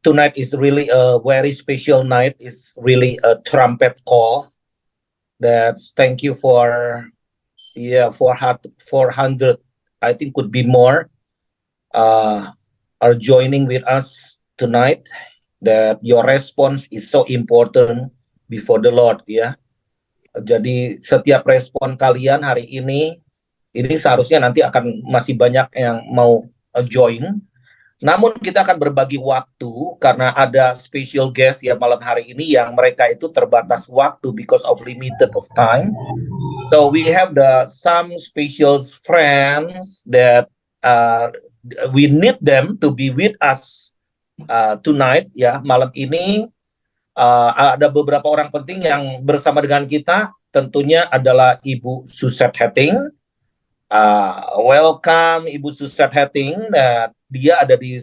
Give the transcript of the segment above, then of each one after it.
tonight is really a very special night. It's really a trumpet call. That's thank you for 400. I think could be more are joining with us tonight. That your response is so important before the Lord, ya. Jadi setiap respon kalian hari ini seharusnya nanti akan masih banyak yang mau join. Namun kita akan berbagi waktu karena ada special guest ya malam hari ini yang mereka itu terbatas waktu because of limited of time. So we have some special friends that we need them to be with us tonight ya malam ini. Ada beberapa orang penting yang bersama dengan kita, tentunya adalah Ibu Suzette Hetting. Welcome Ibu Suzette Hetting. Dia ada di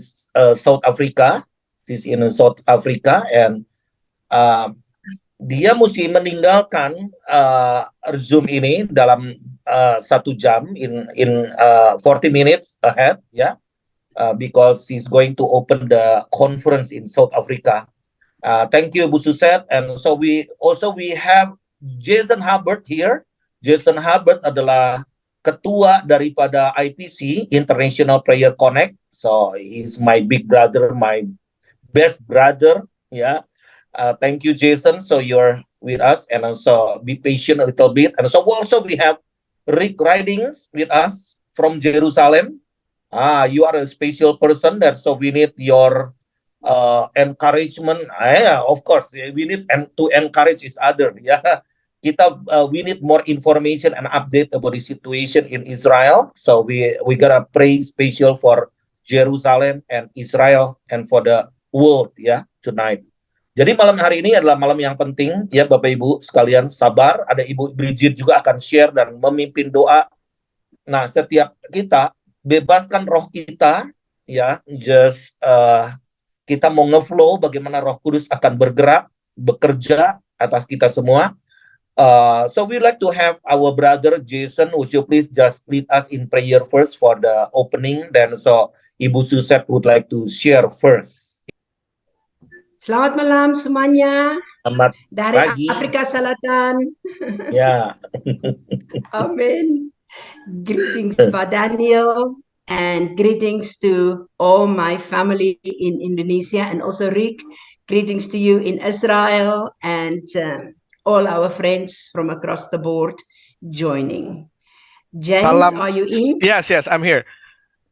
South Africa. She's in South Africa and dia mesti meninggalkan Zoom ini dalam 1 jam in 40 minutes ahead ya, because she's going to open the conference in South Africa. Thank you, Bu Suzette. And so we have Jason Hubbard here. Jason Hubbard adalah ketua daripada IPC, International Prayer Connect. So he's my big brother, my best brother. Yeah. Thank you, Jason. So you're with us, and also be patient a little bit. And so also we have Rick Ridings with us from Jerusalem. You are a special person, that so we need your encouragement. Of course we need to encourage each other ya. We need more information and update about the situation in Israel, so we gotta pray special for Jerusalem and Israel and for the world ya tonight. Jadi malam hari ini adalah malam yang penting ya Bapak Ibu sekalian, sabar. Ada Ibu Bridget juga akan share dan memimpin doa. Nah, setiap kita bebaskan roh kita ya, just kita mau ngeflow bagaimana Roh Kudus akan bergerak, bekerja atas kita semua. So we like to have our brother Jason. Would you please just lead us in prayer first for the opening? Then so Ibu Suzette would like to share first. Selamat malam semuanya. Selamat dari pagi. Afrika Selatan. Ya. Amin. Greetings Pak Daniel. And greetings to all my family in Indonesia, and also Rick, greetings to you in Israel, and all our friends from across the board joining. James, salam. Are you in? Yes, I'm here.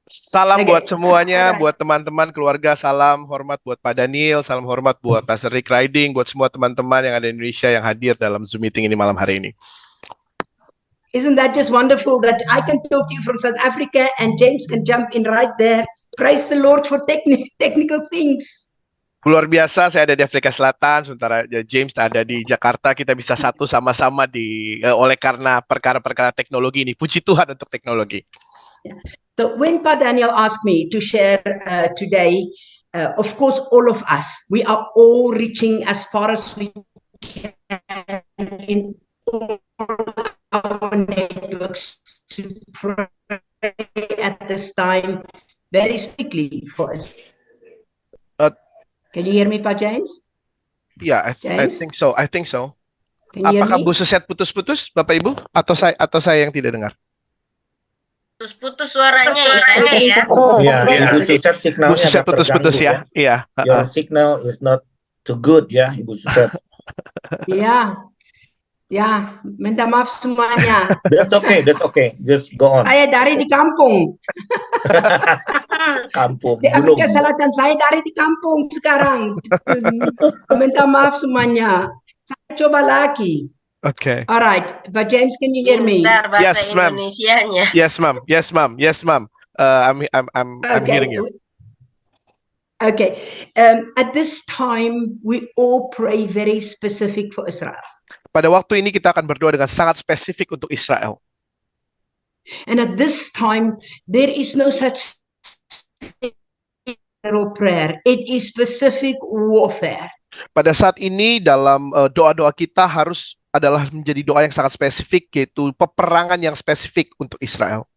Salam buat semuanya, buat teman-teman keluarga, salam hormat buat Pak Daniel, salam hormat buat Pastor Rick Riding, buat semua teman-teman yang ada di Indonesia yang hadir dalam Zoom meeting ini malam hari ini. Isn't that just wonderful that I can talk to you from South Africa and James can jump in right there. Praise the Lord for technical things. Luar biasa, saya ada di Afrika Selatan, sementara James ada di Jakarta. Kita bisa satu sama-sama oleh karena perkara-perkara teknologi ini. Puji Tuhan untuk teknologi. Yeah. So when Pak Daniel asked me to share today, of course all of us, we are all reaching as far as we can in all our networks to pray at this time very strictly for us. Can you hear me, Pak James? Yeah, I think so. Can you Apakah hear me? Bu Suset putus-putus, Bapak Ibu, atau saya yang tidak dengar? Putus-putus suaranya ya. Ya, Ibu Suset signalnya Bu Suset agak putus-putus terganggu, ya. Iya. Your signal is not too good ya, Ibu Suset. Ya, minta maaf semuanya. That's okay. Just go on. Saya dari di kampung. Kampung. Di Afrika Selatan, saya dari di kampung sekarang. Minta maaf semuanya. Saya coba lagi. Okay. Alright, but James, can you hear me? Bahasa Indonesianya. Yes, ma'am. I'm hearing you. Okay. At this time, we all pray very specific for Israel. Pada waktu ini kita akan berdoa dengan sangat spesifik untuk Israel. And at this time, there is no such general prayer. It is specific warfare. Pada saat ini dalam doa-doa kita adalah menjadi doa yang sangat spesifik, yaitu peperangan yang spesifik untuk Israel.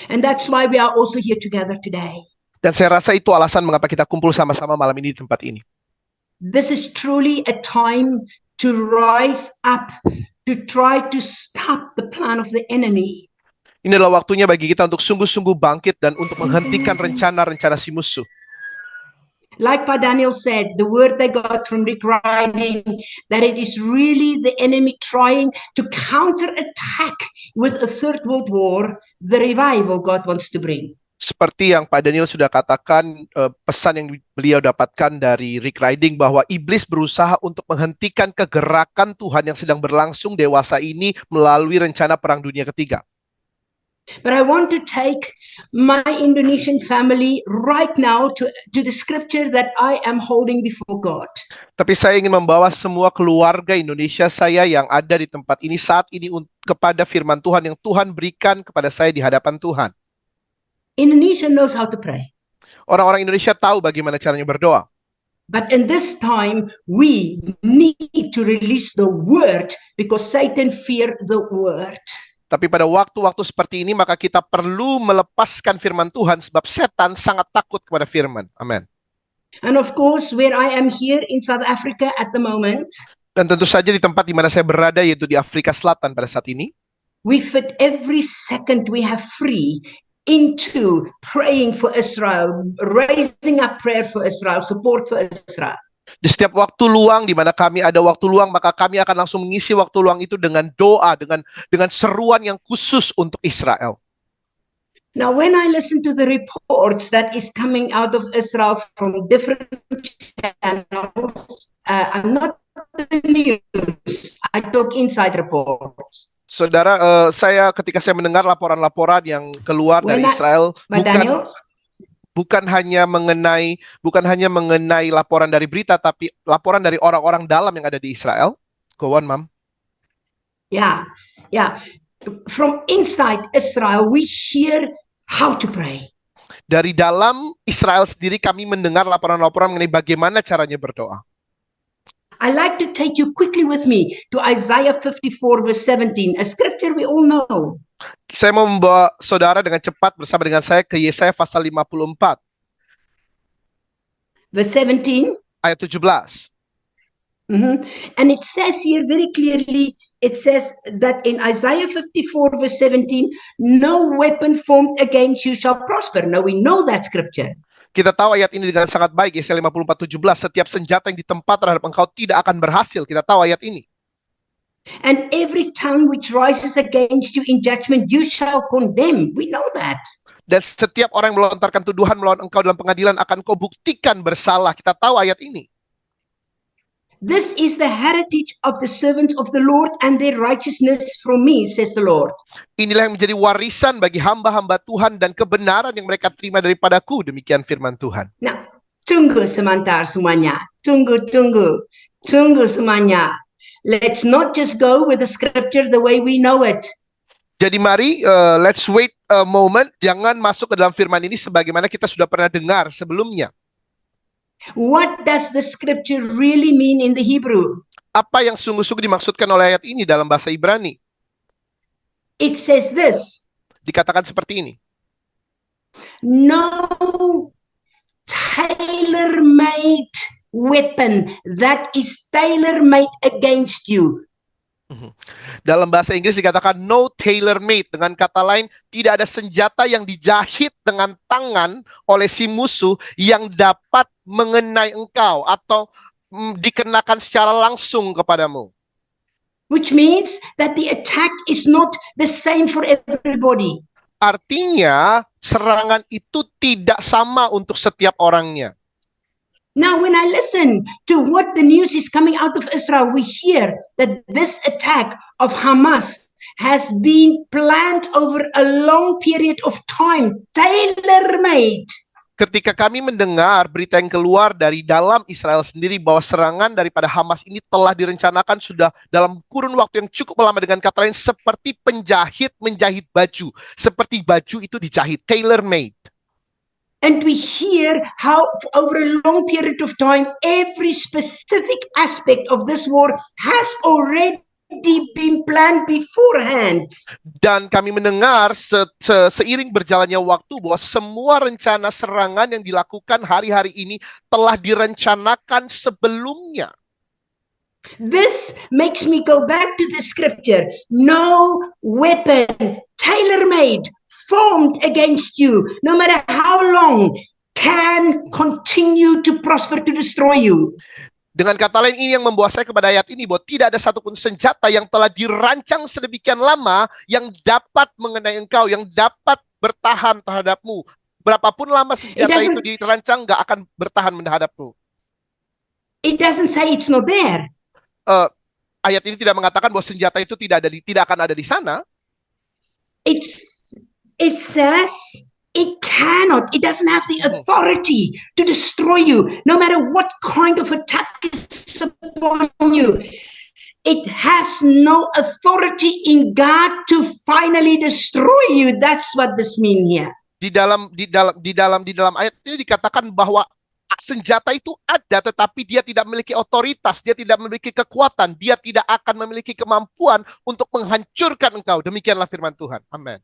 And that's why we are also here together today. Dan saya rasa itu alasan mengapa kita kumpul sama-sama malam ini di tempat ini. This is truly a time to rise up, to try to stop the plan of the enemy. Ini adalah waktunya bagi kita untuk sungguh-sungguh bangkit dan untuk menghentikan rencana-rencana si musuh. Like Pa Daniel said, the word they got from Rick Riding, that it is really the enemy trying to counterattack with a third world war, the revival God wants to bring. Seperti yang Pak Daniel sudah katakan, pesan yang beliau dapatkan dari Rick Riding bahwa iblis berusaha untuk menghentikan kegerakan Tuhan yang sedang berlangsung dewasa ini melalui rencana Perang Dunia Ketiga. But I want to take my Indonesian family right now to the scripture that I am holding before God. Tapi saya ingin membawa semua keluarga Indonesia saya yang ada di tempat ini saat ini kepada firman Tuhan yang Tuhan berikan kepada saya di hadapan Tuhan. Indonesia knows how to pray. Orang-orang Indonesia tahu bagaimana caranya berdoa. But in this time, we need to release the word because Satan fears the word. Tapi pada waktu-waktu seperti ini, maka kita perlu melepaskan firman Tuhan sebab setan sangat takut kepada firman. Amin. And of course, where I am here in South Africa at the moment, dan tentu saja di tempat di mana saya berada, yaitu di Afrika Selatan pada saat ini, we fit every second we have free into praying for Israel, raising up prayer for Israel, support for Israel. Di setiap waktu luang, di mana kami ada waktu luang, maka kami akan langsung mengisi waktu luang itu dengan doa, dengan seruan yang khusus untuk Israel. Now, when I listen to the reports that is coming out of Israel from different channels, I'm not the news, I talk inside reports. Saudara, ketika saya mendengar laporan-laporan yang keluar dari Israel, bukan hanya mengenai laporan dari berita, tapi laporan dari orang-orang dalam yang ada di Israel. Go on, Mam. Yeah. From inside Israel, we hear how to pray. Dari dalam Israel sendiri kami mendengar laporan-laporan mengenai bagaimana caranya berdoa. I like to take you quickly with me to Isaiah 54 verse 17, a scripture we all know. Saya mau membawa saudara dengan cepat bersama dengan saya ke Yesaya pasal 54. Verse 17. Ayat 17. And it says here very clearly, it says that in Isaiah 54 verse 17, no weapon formed against you shall prosper. Now we know that scripture. Kita tahu ayat ini dengan sangat baik, Yesaya 54:17, setiap senjata yang ditempa terhadap engkau tidak akan berhasil. Kita tahu ayat ini. And every tongue which rises against you in judgment, you shall condemn. We know that. Dan setiap orang yang melontarkan tuduhan melawan engkau dalam pengadilan akan kau buktikan bersalah. Kita tahu ayat ini. This is the heritage of the servants of the Lord and their righteousness from me, says the Lord. Inilah yang menjadi warisan bagi hamba-hamba Tuhan dan kebenaran yang mereka terima daripadaku. Demikian firman Tuhan. Nah, tunggu sebentar semuanya. Tunggu semuanya. Let's not just go with the scripture the way we know it. Jadi mari, let's wait a moment. Jangan masuk ke dalam firman ini sebagaimana kita sudah pernah dengar sebelumnya. What does the scripture really mean in the Hebrew? Apa yang sungguh-sungguh dimaksudkan oleh ayat ini dalam bahasa Ibrani? It says this. Dikatakan seperti ini. No tailor-made weapon that is tailor-made against you. Dalam bahasa Inggris dikatakan no tailor-made. Dengan kata lain, tidak ada senjata yang dijahit dengan tangan oleh si musuh yang dapat mengenai engkau atau dikenakan secara langsung kepadamu. Which means that the attack is not the same for everybody. Artinya, serangan itu tidak sama untuk setiap orangnya. Now, when I listen to what the news is coming out of Israel, we hear that this attack of Hamas has been planned over a long period of time, tailor-made. Ketika kami mendengar berita yang keluar dari dalam Israel sendiri bahwa serangan daripada Hamas ini telah direncanakan sudah dalam kurun waktu yang cukup lama, dengan kata lain seperti penjahit menjahit baju, seperti baju itu dijahit, tailor-made. And we hear how over a long period of time, every specific aspect of this war has already been planned beforehand. Dan kami mendengar seiring berjalannya waktu bahwa semua rencana serangan yang dilakukan hari-hari ini telah direncanakan sebelumnya. This makes me go back to the scripture. No weapon tailor-made formed against you, no matter how long, can continue to prosper to destroy you. Dengan kata lain, ini yang membawa saya kepada ayat ini, bahwa tidak ada satupun senjata yang telah dirancang sedemikian lama yang dapat mengenai engkau, yang dapat bertahan terhadapmu. Berapapun lama senjata itu dirancang, nggak akan bertahan menghadapmu. It doesn't say it's not there. Ayat ini tidak mengatakan bahwa senjata itu tidak akan ada di sana. It says it cannot. It doesn't have the authority to destroy you, no matter what kind of attack is upon you. It has no authority in God to finally destroy you. That's what this means here. Di dalam ayat ini dikatakan bahwa senjata itu ada, tetapi dia tidak memiliki otoritas, dia tidak memiliki kekuatan, dia tidak akan memiliki kemampuan untuk menghancurkan engkau. Demikianlah firman Tuhan. Amin.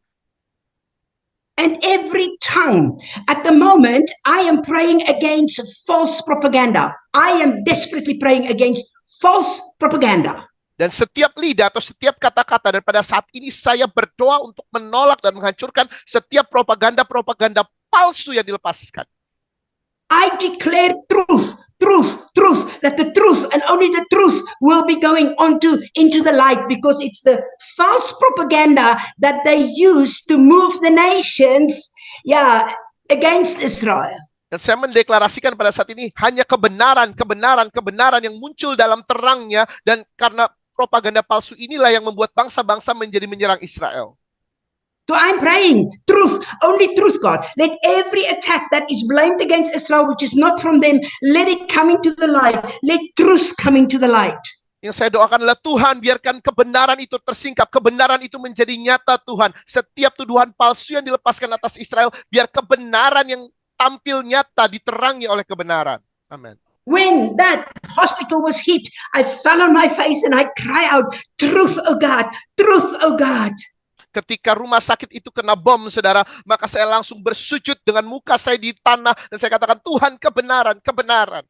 And every tongue, at the moment, I am praying against false propaganda. I am desperately praying against false propaganda. Dan setiap lidah atau setiap kata-kata, dan pada saat ini saya berdoa untuk menolak dan menghancurkan setiap propaganda-propaganda palsu yang dilepaskan. I declare truth, that the truth and only the truth will be going into the light, because it's the false propaganda that they use to move the nations, against Israel. Dan saya mendeklarasikan pada saat ini hanya kebenaran yang muncul dalam terangnya, dan karena propaganda palsu inilah yang membuat bangsa-bangsa menjadi menyerang Israel. So I'm praying truth, only truth, God. Let every attack that is blamed against Israel, which is not from them, let it come into the light. Let truth come into the light. Yang saya doakan adalah Tuhan, biarkan kebenaran itu tersingkap, kebenaran itu menjadi nyata Tuhan. Setiap tuduhan palsu yang dilepaskan atas Israel, biar kebenaran yang tampil nyata diterangi oleh kebenaran. Amin. When that hospital was hit, I fell on my face and I cry out, truth, oh God, truth, oh God. Ketika rumah sakit itu kena bom, saudara, maka saya langsung bersujud dengan muka saya di tanah, dan saya katakan, Tuhan, kebenaran, kebenaran.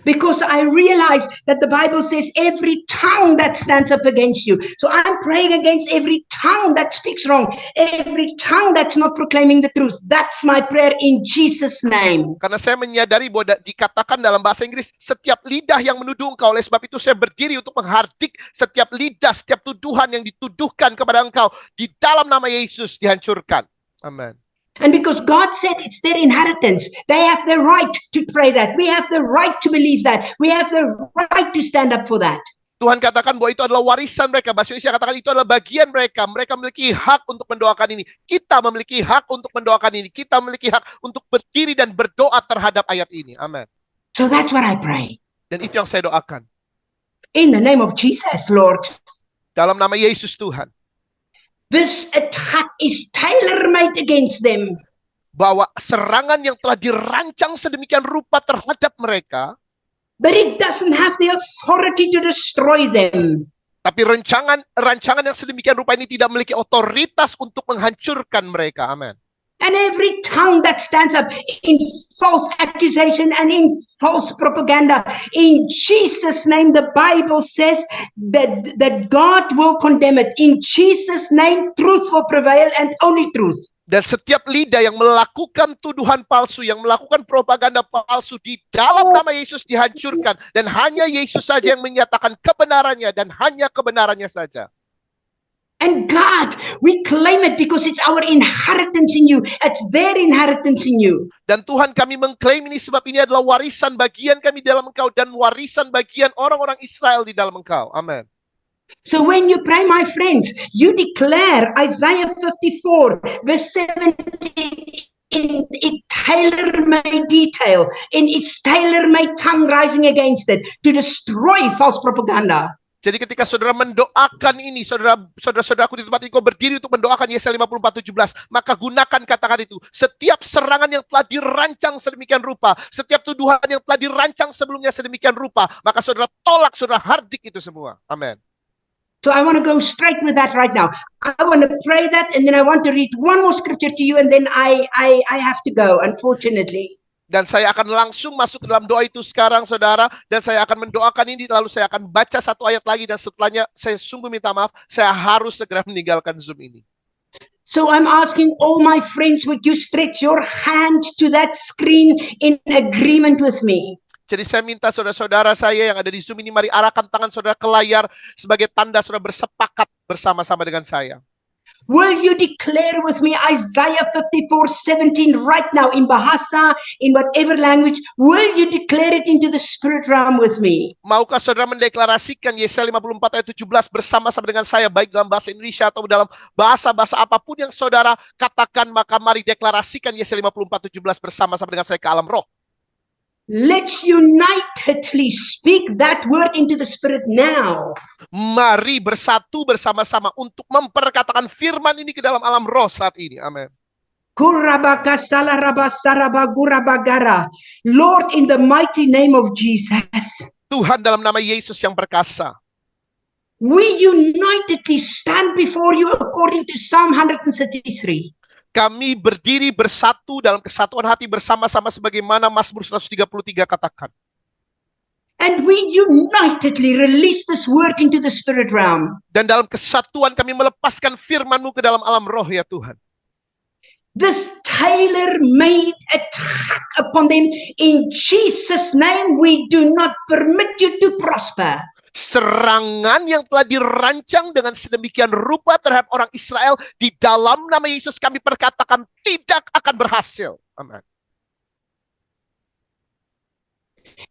Because I realize that the Bible says every tongue that stands up against you. So I'm praying against every tongue that speaks wrong, every tongue that's not proclaiming the truth. That's my prayer in Jesus' name. Karena saya menyadari bahwa dikatakan dalam bahasa Inggris, setiap lidah yang menuduh engkau. Oleh sebab itu saya berdiri untuk menghardik setiap lidah, setiap tuduhan yang dituduhkan kepada engkau. Di dalam nama Yesus dihancurkan. Amin. And because God said it's their inheritance, they have the right to pray that. We have the right to believe that. We have the right to stand up for that. Tuhan katakan bahwa itu adalah warisan mereka. Bahasa Indonesia katakan itu adalah bagian mereka. Mereka memiliki hak untuk mendoakan ini. Kita memiliki hak untuk mendoakan ini. Kita memiliki hak untuk berdiri dan berdoa terhadap ayat ini. Amin. So that's what I pray. Dan itu yang saya doakan. In the name of Jesus, Lord. Dalam nama Yesus Tuhan. This attack is tailor-made against them. Bahwa serangan yang telah dirancang sedemikian rupa terhadap mereka, but it doesn't have the authority to destroy them. Tapi rancangan yang sedemikian rupa ini tidak memiliki otoritas untuk menghancurkan mereka. Amin. And every tongue that stands up in false accusation and in false propaganda, in Jesus' name, the Bible says that God will condemn it. In Jesus' name, truth will prevail and only truth. Dan setiap lidah yang melakukan tuduhan palsu, yang melakukan propaganda palsu di dalam nama Yesus dihancurkan. Dan hanya Yesus saja yang menyatakan kebenarannya, dan hanya kebenarannya saja. And God, we claim it because it's our inheritance in you. It's their inheritance in you. Dan Tuhan, kami mengklaim ini sebab ini adalah warisan bagian kami dalam Engkau dan warisan bagian orang-orang Israel di dalam Engkau. Amin. So when you pray, my friends, you declare Isaiah 54 verse 17 in its tailor-made detail, in its tailor-made tongue rising against it to destroy false propaganda. Jadi ketika saudara mendoakan ini, saudara-saudaraku di tempat ini, kau berdiri untuk mendoakan Yesaya 54:17, maka gunakan kata-kata itu. Setiap serangan yang telah dirancang sedemikian rupa, setiap tuduhan yang telah dirancang sebelumnya sedemikian rupa, maka saudara tolak, saudara hardik itu semua. Amin. So I want to go straight with that right now. I want to pray that, and then I want to read one more scripture to you, and then I have to go, unfortunately. Dan saya akan langsung masuk ke dalam doa itu sekarang, saudara. Dan saya akan mendoakan ini, lalu saya akan baca satu ayat lagi. Dan setelahnya saya sungguh minta maaf, saya harus segera meninggalkan Zoom ini. So I'm asking all my friends, would you stretch your hand to that screen in agreement with me? Jadi saya minta saudara-saudara saya yang ada di Zoom ini, mari arahkan tangan saudara ke layar sebagai tanda saudara bersepakat bersama-sama dengan saya. Will you declare with me Isaiah 54:17 right now in Bahasa, in whatever language? Will you declare it into the spirit realm with me? Maukah saudara mendeklarasikan Yesaya 54 ayat 17 bersama-sama dengan saya, baik dalam bahasa Indonesia atau dalam bahasa-bahasa apapun yang saudara katakan, maka mari deklarasikan Yesaya 54 17 bersama-sama dengan saya ke alam roh. Let's unitedly speak that word into the spirit now. Mari bersatu bersama-sama untuk memperkatakan firman ini ke dalam alam roh saat ini. Amin. Lord, in the mighty name of Jesus, Tuhan, dalam nama Yesus yang perkasa, we unitedly stand before you according to Psalm 133. kami berdiri bersatu dalam kesatuan hati bersama-sama sebagaimana Mazmur 133 katakan. And we unitedly release this word into the spirit realm. Dan dalam kesatuan kami melepaskan firman-Mu ke dalam alam roh, ya Tuhan. This tailor-made attack upon them, in Jesus' name, we do not permit you to prosper. Serangan yang telah dirancang dengan sedemikian rupa terhadap orang Israel, di dalam nama Yesus kami perkatakan tidak akan berhasil. Amin.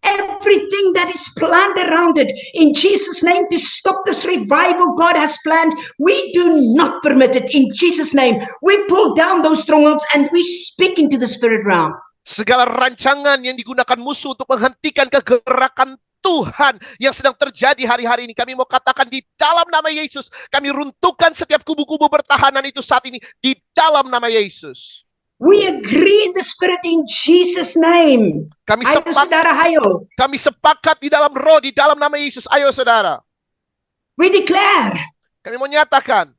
Everything that is planned around it, in Jesus' name, to stop this revival God has planned, we do not permit it. In Jesus' name, we pull down those strongholds and we speak into the spirit realm. Segala rancangan yang digunakan musuh untuk menghentikan kegerakan Tuhan yang sedang terjadi hari-hari ini, kami mau katakan di dalam nama Yesus, kami runtuhkan setiap kubu-kubu pertahanan itu saat ini di dalam nama Yesus. We agree in the spirit in Jesus' name. Kami Ayo sepakat, saudara, ayo. kami sepakat di dalam roh, di dalam nama Yesus. Ayo saudara. We declare Kami mau nyatakan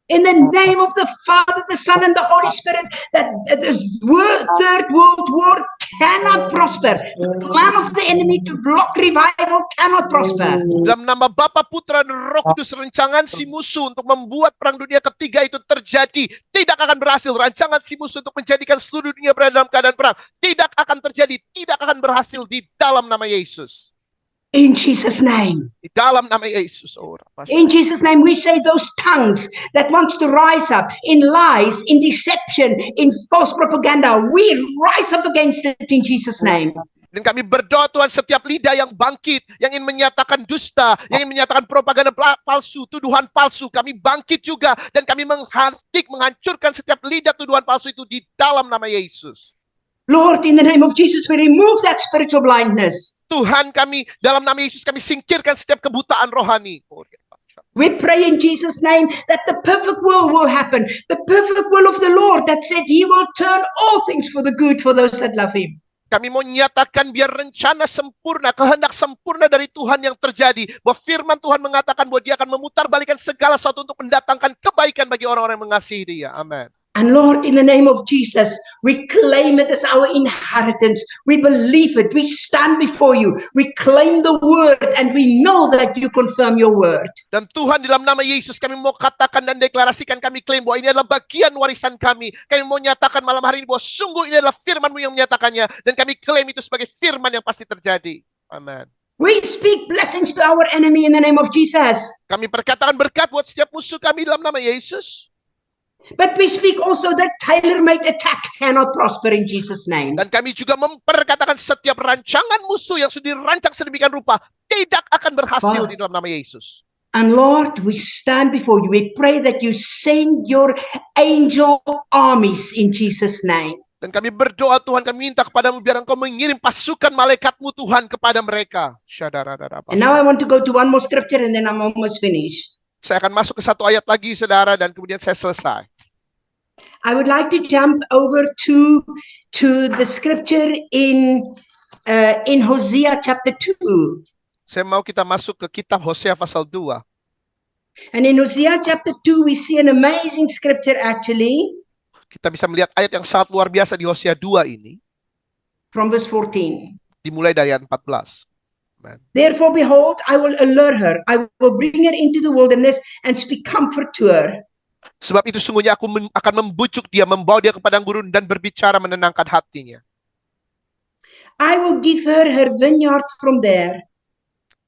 in the name of the Father, the Son, and the Holy Spirit that this third world war cannot prosper. The plan of the enemy to block revival cannot prosper. dalam nama Bapa, Putra, dan Roh Kudus, rancangan si musuh untuk membuat perang dunia ketiga itu terjadi tidak akan berhasil. Rancangan si musuh untuk menjadikan seluruh dunia berada dalam keadaan perang tidak akan terjadi, tidak akan berhasil di dalam nama Yesus. In Jesus' name. Di dalam nama Yesus. In Jesus' name, we say those tongues that wants to rise up in lies, in deception, in false propaganda, we rise up against it in Jesus' name. Dan kami berdoa Tuhan, setiap lidah yang bangkit, yang ingin menyatakan dusta, yang ingin menyatakan propaganda palsu, tuduhan palsu, kami bangkit juga. Dan kami menghancurkan setiap lidah tuduhan palsu itu di dalam nama Yesus. Lord, in the name of Jesus, we remove that spiritual blindness. Tuhan, kami dalam nama Yesus kami singkirkan setiap kebutaan rohani. We pray in Jesus' name that the perfect will happen. The perfect will of the Lord that said He will turn all things for the good for those that love Him. Kami mau nyatakan biar rencana sempurna, kehendak sempurna dari Tuhan yang terjadi. Bahwa firman Tuhan mengatakan bahwa Dia akan memutarbalikkan segala sesuatu untuk mendatangkan kebaikan bagi orang-orang yang mengasihi Dia. Amin. And Lord, in the name of Jesus, we claim it as our inheritance. We believe it. We stand before you. We claim the word and we know that you confirm your word. Dan Tuhan, dalam nama Yesus kami mau katakan dan deklarasikan, kami klaim bahwa ini adalah bagian warisan kami. Kami mau nyatakan malam hari ini bahwa sungguh ini adalah firman-Mu yang menyatakannya. Dan kami klaim itu sebagai firman yang pasti terjadi. Amin. We speak blessings to our enemy in the name of Jesus. Kami perkatakan berkat buat setiap musuh kami dalam nama Yesus. But we speak also that tailor-made attack cannot prosper in Jesus' name. Dan kami juga memperkatakan setiap rancangan musuh yang sudah dirancang sedemikian rupa tidak akan berhasil di dalam nama Yesus. And Lord, we stand before you. We pray that you send your angel armies in Jesus' name. Dan kami berdoa Tuhan, kami minta kepadamu biar Engkau mengirim pasukan malaikatmu Tuhan kepada mereka. And now I want to go to one more scripture and then I'm almost finished. Saya akan masuk ke satu ayat lagi, saudara, dan kemudian saya selesai. I would like to jump over to the scripture in Hosea chapter 2. Saya mau kita masuk ke kitab Hosea pasal 2. And in Hosea chapter 2, we see an amazing scripture actually, Kita bisa melihat ayat yang sangat luar biasa di Hosea 2 ini, from verse 14. dimulai dari ayat 14. Therefore, behold, I will allure her. I will bring her into the wilderness and speak comfort to her. Sebab itu sungguhnya aku akan membujuk dia, membawa dia ke padang gurun dan berbicara menenangkan hatinya. I will give her her vineyard from there,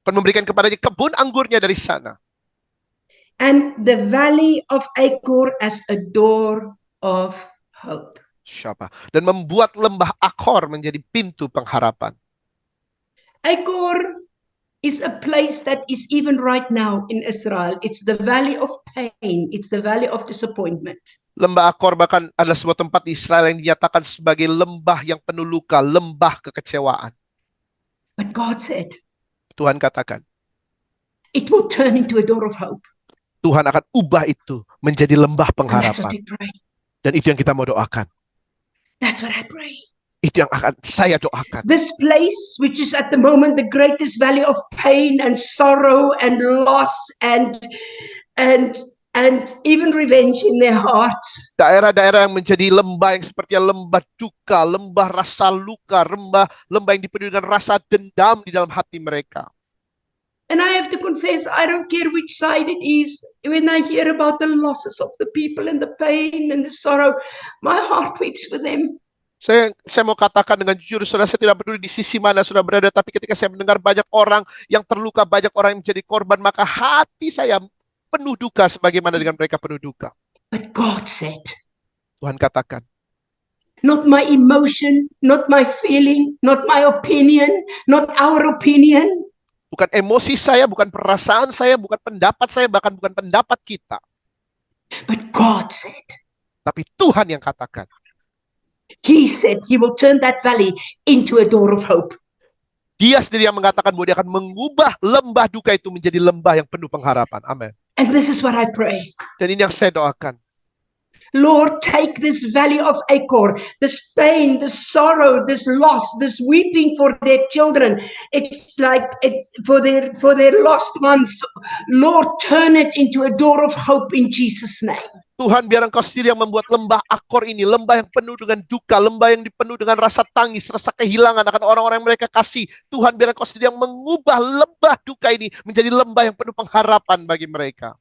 Akan memberikan kepadanya kebun anggurnya dari sana, and the valley of Achor as a door of hope. dan membuat lembah Akor menjadi pintu pengharapan. Achor is a place that is even right now in Israel. It's the valley of pain. It's the valley of disappointment. Lembah Akor bahkan adalah sebuah tempat di Israel yang dinyatakan sebagai lembah yang penuh luka, lembah kekecewaan. But God said, Tuhan katakan, it will turn into a door of hope. Tuhan akan ubah itu menjadi lembah And that's what pengharapan. we pray. Dan itu yang kita mau doakan. That's what I pray. Itu yang akan saya doakan. This place, which is at the moment the greatest valley of pain and sorrow and loss and even revenge in their hearts. Daerah-daerah yang menjadi lembah yang seperti lembah duka, lembah rasa luka, lembah yang dipenuhi dengan rasa dendam di dalam hati mereka. And I have to confess, I don't care which side it is. When I hear about the losses of the people and the pain and the sorrow, my heart weeps with them. Saya mau katakan dengan jujur, saudara, saya tidak peduli di sisi mana saudara berada, tapi ketika saya mendengar banyak orang yang terluka, banyak orang yang menjadi korban, maka hati saya penuh duka sebagaimana dengan mereka penuh duka. But God said, Tuhan katakan, not my emotion, not my feeling, not my opinion, not our opinion. bukan emosi saya, bukan perasaan saya, bukan pendapat saya, bahkan bukan pendapat kita. But God said, Tapi Tuhan yang katakan. He said He will turn that valley into a door of hope. Dia sendiri yang mengatakan bahwa dia akan mengubah lembah duka itu menjadi lembah yang penuh pengharapan. Amin. And this is what I pray. Dan ini yang saya doakan. Lord, take this valley of Achor, this pain, this sorrow, this loss, this weeping for their children. It's like it's for their lost ones. Lord, turn it into a door of hope in Jesus' name. Tuhan, biar Engkau sendiri yang membuat lembah Akor ini, lembah yang penuh dengan duka, lembah yang dipenuh dengan rasa tangis, rasa kehilangan akan orang-orang yang mereka kasih. Tuhan, biar Engkau sendiri yang mengubah lembah duka ini menjadi lembah yang penuh pengharapan bagi mereka.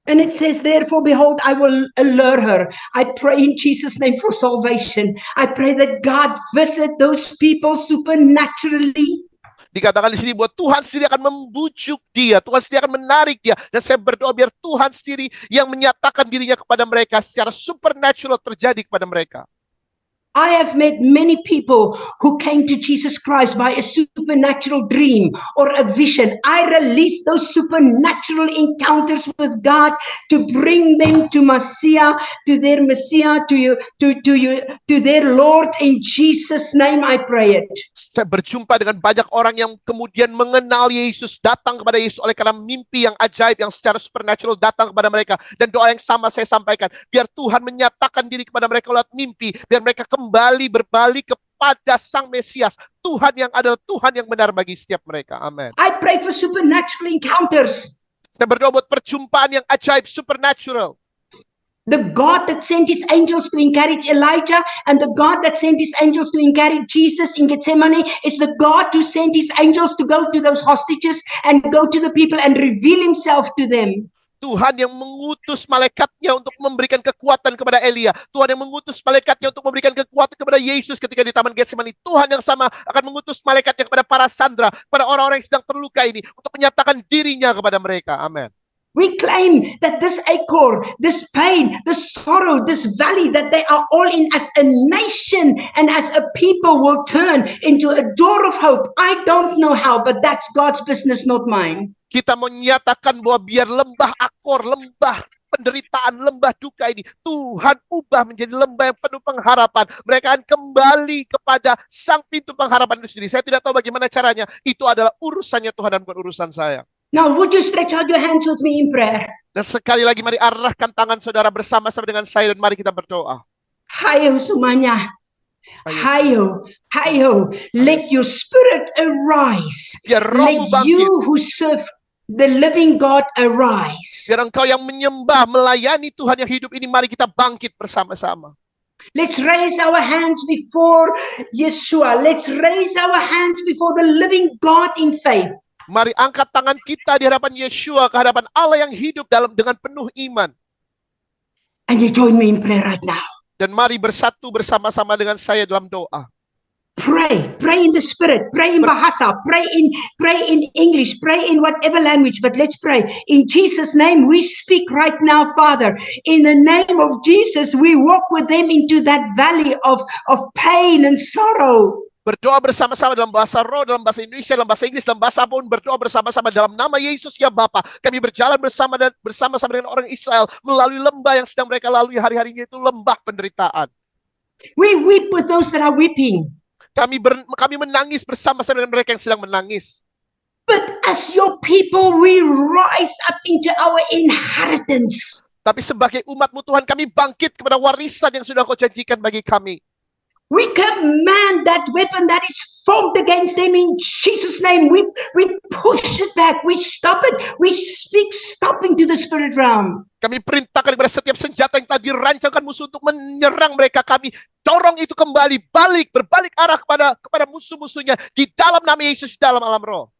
And it says, therefore, behold, I will allure her. I pray in Jesus' name for salvation. I pray that God visit those people supernaturally. Dikatakan di sini bahwa Tuhan sendiri akan membujuk dia, Tuhan sendiri akan menarik dia, dan saya berdoa biar Tuhan sendiri yang menyatakan dirinya kepada mereka secara supernatural terjadi kepada mereka. I have met many people who came to Jesus Christ by a supernatural dream or a vision. I release those supernatural encounters with God to bring them to Messiah, to their Messiah, to their Lord. In Jesus' name I pray it. Saya berjumpa dengan banyak orang yang kemudian mengenal Yesus, datang kepada Yesus oleh karena mimpi yang ajaib yang secara supernatural datang kepada mereka. Dan doa yang sama saya sampaikan, biar Tuhan menyatakan diri kepada mereka lewat mimpi, biar mereka kembali berbalik kepada Sang Mesias, Tuhan yang adalah Tuhan yang benar bagi setiap mereka. Amin. I pray for supernatural encounters. Saya berdoa buat perjumpaan yang ajaib, supernatural. The God that sent His angels to encourage Elijah and the God that sent His angels to encourage Jesus in Gethsemane is the God who sent His angels to go to those hostages and go to the people and reveal Himself to them. Tuhan yang mengutus malaikatnya untuk memberikan kekuatan kepada Elia. Tuhan yang mengutus malaikatnya untuk memberikan kekuatan kepada Yesus ketika di Taman Getsemani. Tuhan yang sama akan mengutus malaikatnya kepada para sandera, kepada orang-orang yang sedang terluka ini untuk menyatakan dirinya kepada mereka. Amin. We claim that this Achor, this pain, this sorrow, this valley that they are all in as a nation and as a people will turn into a door of hope. I don't know how, but that's God's business, not mine. Kita menyatakan bahwa biar lembah Akor, lembah penderitaan, lembah duka ini, Tuhan ubah menjadi lembah yang penuh pengharapan. Mereka akan kembali kepada Sang pintu pengharapan itu sendiri. Saya tidak tahu bagaimana caranya. Itu adalah urusannya Tuhan dan bukan urusan saya. Now, would you stretch out your hands with me in prayer? Dan sekali lagi mari arahkan tangan saudara bersama-sama dengan saya dan mari kita berdoa. Hayo semuanya. Hayo, hayo. Let your spirit arise. Biar rohmu Let you bangkit. who serve the living God arise. Biar engkau yang menyembah, melayani Tuhan yang hidup ini, mari kita bangkit bersama-sama. Let's raise our hands before Yeshua. Let's raise our hands before the living God in faith. Mari angkat tangan kita di hadapan Yeshua, ke hadapan Allah yang hidup dengan penuh iman. And you join me in prayer right now. Dan mari bersatu bersama-sama dengan saya dalam doa. Pray in the Spirit, pray in Bahasa, pray in English, pray in whatever language, but let's pray. In Jesus' name, we speak right now, Father. In the name of Jesus, we walk with them into that valley of pain and sorrow. Berdoa bersama-sama dalam bahasa roh, dalam bahasa Indonesia, dalam bahasa Inggris, dalam bahasa apapun, berdoa bersama-sama dalam nama Yesus ya Bapa. Kami berjalan bersama-sama dengan orang Israel melalui lembah yang sedang mereka lalui hari-harinya, itu lembah penderitaan. We weep with those that are weeping. Kami menangis bersama-sama dengan mereka yang sedang menangis. But as your people, we rise up into our inheritance. Tapi sebagai umat-Mu Tuhan, kami bangkit kepada warisan yang sudah Kau janjikan bagi kami. We command that weapon that is formed against them in Jesus' name. We push it back. We stop it. We speak stopping to the spirit realm. Kami perintahkan kepada setiap senjata yang tadi dirancangkan musuh untuk menyerang mereka, kami dorong itu kembali, berbalik arah kepada musuh-musuhnya di dalam nama Yesus, di dalam alam roh.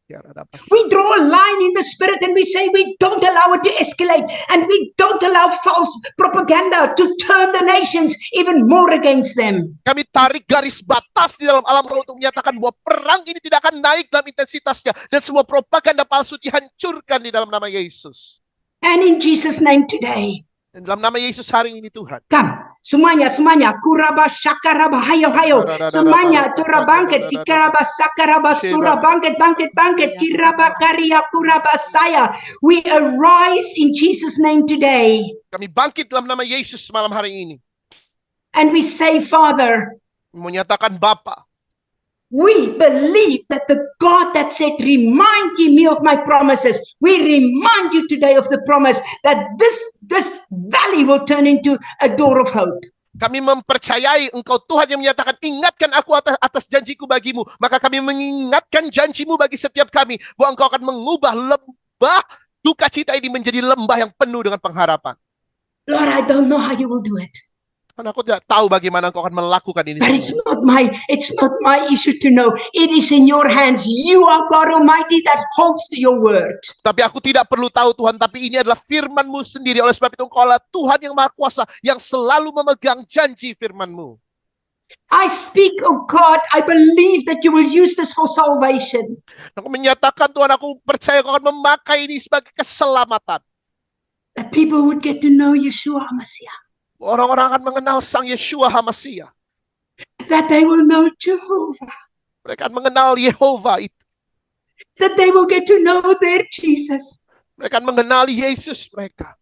We draw a line in the spirit and we say we don't allow it to escalate, and we don't allow false propaganda to turn the nations even more against them. Kami tarik garis batas di dalam alam roh untuk menyatakan bahwa perang ini tidak akan naik dalam intensitasnya, dan semua propaganda palsu dihancurkan di dalam nama Yesus. And in Jesus' name today, dan dalam nama Yesus hari ini Tuhan, come, semuanya, kuraba shakaraba, hayo, semuanya, tura bangkit, tikaraba sakaraba, sura bangkit, kiraba karya kuraba saya. We arise in Jesus' name today. Kami bangkit dalam nama Yesus malam hari ini. And we say, Father, menyatakan Bapa, we believe that the God that said, remind ye me of my promises. We remind you today of the promise that this valley will turn into a door of hope. Kami mempercayai Engkau Tuhan yang menyatakan, ingatkan aku atas janjiku bagimu. Maka kami mengingatkan janjimu bagi setiap kami, bahwa Engkau akan mengubah lembah duka cita ini menjadi lembah yang penuh dengan pengharapan. Lord, I don't know how you will do it. Karena aku tidak tahu bagaimana Engkau akan melakukan ini. But it's not my issue to know. It is in your hands. You are God Almighty that holds to your word. Tapi aku tidak perlu tahu Tuhan, tapi ini adalah firman-Mu sendiri. Oleh sebab itu Engkau adalah Tuhan yang Maha Kuasa, yang selalu memegang janji firman-Mu. I speak, oh God, I believe that you will use this for salvation. Aku menyatakan Tuhan, aku percaya Kau akan memakai ini sebagai keselamatan. That people would get to know Yeshua HaMashiach. Orang-orang akan mengenal Sang Yeshua HaMashiach. That they will know Jehovah. Mereka akan mengenal Yehova itu. That they will get to know their Jesus. Mereka akan mengenali Yesus mereka.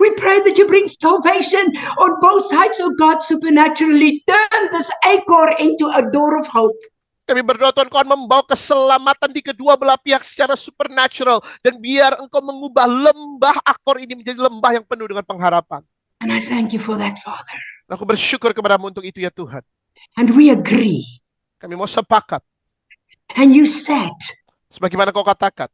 We pray that you bring salvation on both sides of God supernaturally. Turn this acre into a door of hope. Kami berdoa Tuhan, Kau akan membawa keselamatan di kedua belah pihak secara supernatural. Dan biar Engkau mengubah lembah Akor ini menjadi lembah yang penuh dengan pengharapan. And I thank you for that, Father. Aku bersyukur kepadamu untuk itu ya Tuhan. And we agree. Kami mau sepakat. And you said, sebagaimana Kau katakan,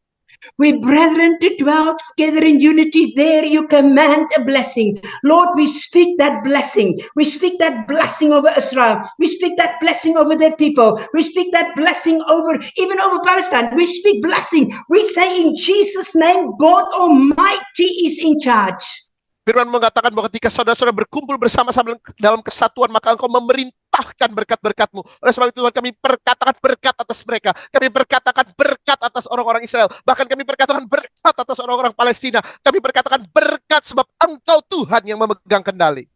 we brethren to dwell together in unity, there you command a blessing. Lord, we speak that blessing. We speak that blessing over Israel. We speak that blessing over their people. We speak that blessing even over Palestine. We speak blessing. We say in Jesus' name, God Almighty is in charge. Firman mengatakan bahwa ketika saudara-saudara berkumpul bersama-sama dalam kesatuan, maka Engkau memerintahkan berkat-berkat-Mu. Oleh sebab itu Tuhan, kami perkatakan berkat atas mereka. Kami perkatakan berkat atas orang-orang Israel. Bahkan kami perkatakan berkat atas orang-orang Palestina. Kami perkatakan berkat sebab Engkau Tuhan yang memegang kendali.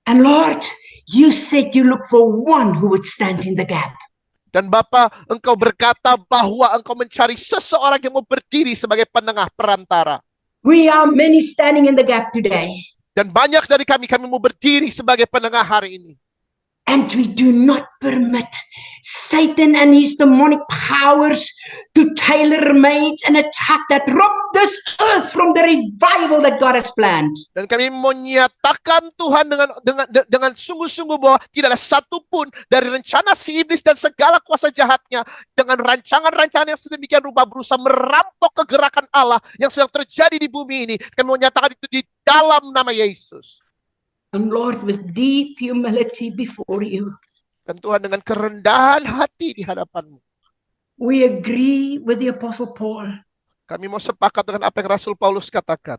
And Lord, you said you look for one who would stand in the gap. Dan Bapa, Engkau berkata bahwa Engkau mencari seseorang yang mau berdiri sebagai penengah perantara. We are many standing in the gap today. Dan banyak dari kami mau berdiri sebagai penengah hari ini. And we do not permit Satan and his demonic powers to tailor-made an attack that robbed this earth from the revival that God has planned. Dan kami menyatakan Tuhan dengan sungguh-sungguh bahwa tidak ada satupun dari rencana si iblis dan segala kuasa jahatnya dengan rancangan-rancangan yang sedemikian rupa berusaha merampok kegerakan Allah yang sedang terjadi di bumi ini. Kami menyatakan itu di dalam nama Yesus. And Lord, with deep humility before you, Dan Tuhan dengan kerendahan hati di hadapan-Mu, we agree with the Apostle Paul. kami mau sepakat dengan apa yang Rasul Paulus katakan.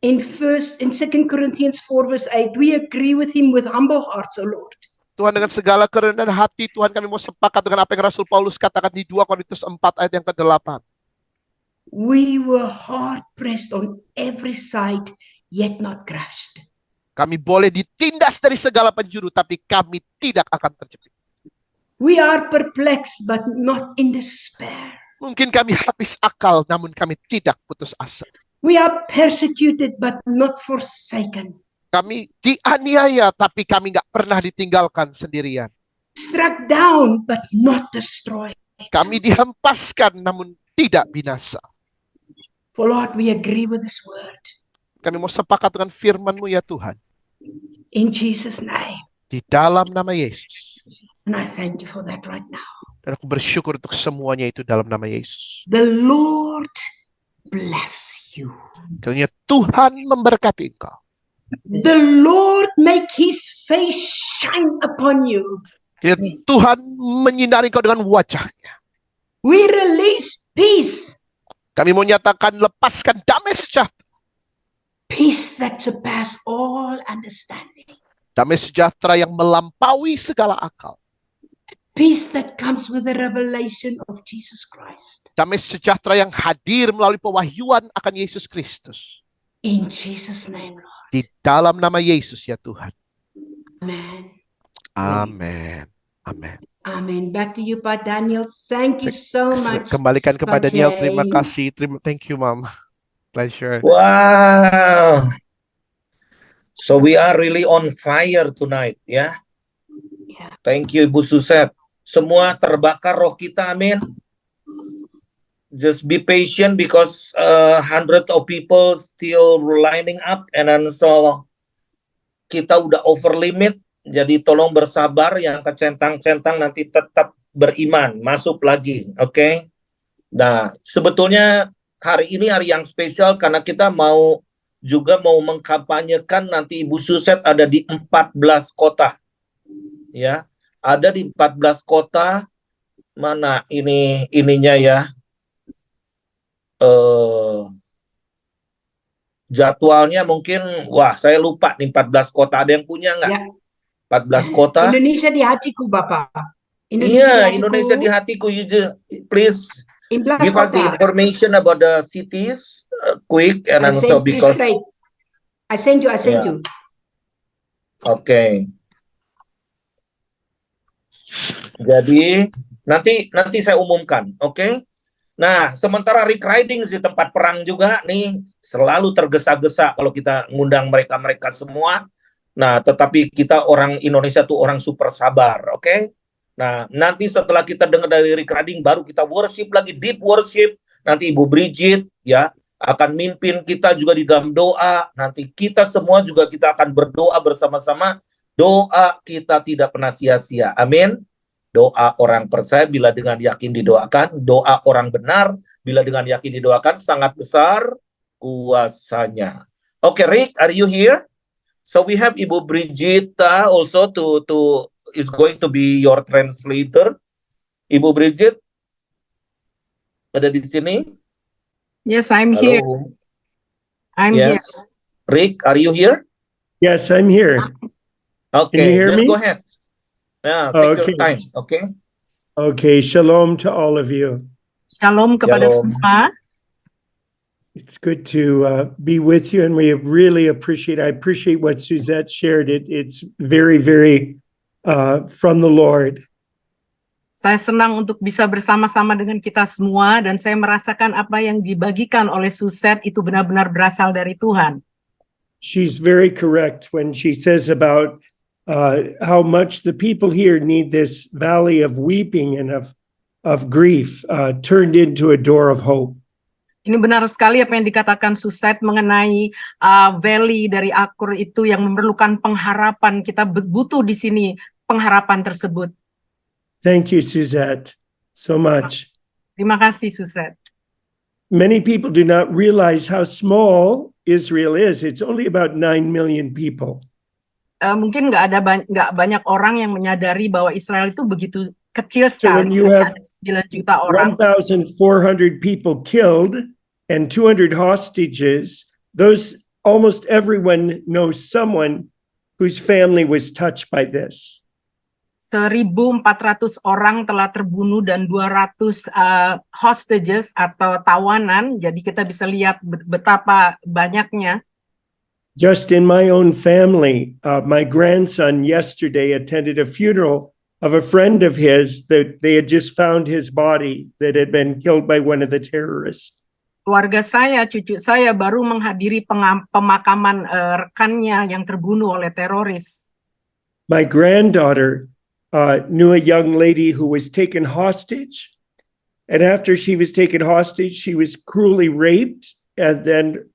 In 2 Corinthians 4 verse 8, we agree with him with humble hearts, O Lord. Tuhan dengan segala kerendahan hati, Tuhan kami mau sepakat dengan apa yang Rasul Paulus katakan di 2 Korintus 4 ayat yang ke-8. We were hard pressed on every side, yet not crushed. Kami boleh ditindas dari segala penjuru, tapi kami tidak akan terjepit. We are perplexed, but not in despair. Mungkin kami habis akal, namun kami tidak putus asa. We are persecuted, but not forsaken. Kami dianiaya, tapi kami nggak pernah ditinggalkan sendirian. Struck down, but not destroyed. Kami dihempaskan, namun tidak binasa. For Lord, we agree with this word. Kami mau sepakat dengan firman-Mu ya Tuhan. In Jesus' name. Di dalam nama Yesus. And I thank you for that right now. Dan aku bersyukur untuk semuanya itu dalam nama Yesus. The Lord bless you. Kiranya Tuhan memberkati engkau. The Lord make his face shine upon you. Kiranya Tuhan menyinari engkau dengan wajahnya. We release peace. Kami mau nyatakan lepaskan damai sejahtera. Peace that surpasses all understanding. Damai sejahtera yang melampaui segala akal. Peace that comes with the revelation of Jesus Christ. Damai sejahtera yang hadir melalui pewahyuan akan Yesus Kristus. In Jesus' name, Lord. Di dalam nama Yesus ya Tuhan. Amen. Amin. Amin. Amen. Back to you, Pak Daniel. Thank you so much. Kembalikan kepada Pak Daniel. Jay. Terima kasih. Thank you, Mom. Pleasure. Wow. So we are really on fire tonight, ya. Yeah. Thank you, Ibu Suset. Semua terbakar roh kita, amin. Just be patient because hundreds of people still lining up, and then so kita udah over limit. Jadi tolong bersabar, yang kecentang-centang nanti tetap beriman, masuk lagi, oke? Nah, sebetulnya hari ini hari yang spesial karena kita mau mengkampanyekan nanti Ibu Suset ada di 14 kota. Ya, ada di 14 kota. Mana ininya ya? Jadwalnya mungkin saya lupa nih 14 kota. Ada yang punya nggak? Ya. 14 kota. Indonesia di hatiku, Bapak. Indonesia di hatiku. Please give us the information about the cities quick and also because I send you. Okay. Jadi nanti saya umumkan, oke? Nah, sementara Rick Riding di tempat perang juga nih selalu tergesa-gesa kalau kita ngundang mereka semua. Nah, tetapi kita orang Indonesia tuh orang super sabar, oke? Nah, nanti setelah kita dengar dari Rick Riding baru kita worship lagi, deep worship. Nanti Ibu Bridget ya akan mimpin kita juga di dalam doa. Nanti kita semua juga kita akan berdoa bersama-sama. Doa kita tidak pernah sia-sia. Amin. Doa orang percaya bila dengan yakin didoakan. Doa orang benar bila dengan yakin didoakan sangat besar kuasanya. Okay, Rick, are you here? So we have Ibu Brigita also to is going to be your translator. Ibu Bridget ada di sini? Yes, I'm Hello. here. I'm Yes. Rick, are you here? Yes, I'm here. Okay, Can you hear just me? go ahead. Yeah, take Okay. your time, okay? Okay, shalom to all of you. Shalom kepada Shalom. semua. It's good to be with you, and I appreciate what Suzette shared. It's very, very from the Lord. Saya senang untuk bisa bersama-sama dengan kita semua dan saya merasakan apa yang dibagikan oleh Suset itu benar-benar berasal dari Tuhan. She's very correct when she says about how much the people here need this valley of weeping and of grief turned into a door of hope. Ini benar sekali apa yang dikatakan Suzette mengenai valley dari Akur itu yang memerlukan pengharapan. Kita butuh di sini pengharapan tersebut. Thank you, Suzette, so much. Terima kasih, Suzette. Many people do not realize how small Israel is. It's only about 9 million people. Mungkin nggak banyak orang yang menyadari bahwa Israel itu begitu kecil So when sekali. you have 9 juta orang. 1,400 people killed and 200 hostages, those almost everyone knows someone whose family was touched by this. 1.400 orang telah terbunuh dan 200 hostages atau tawanan. Jadi kita bisa lihat betapa banyaknya. Just in my own family, my grandson yesterday attended a funeral of a friend of his that they had just found his body that had been killed by one of the terrorists. Keluarga saya, cucu saya baru menghadiri pemakaman rekannya yang terbunuh oleh teroris. My granddaughter knew a young lady who was taken hostage. And after she was taken hostage, she was cruelly raped. And then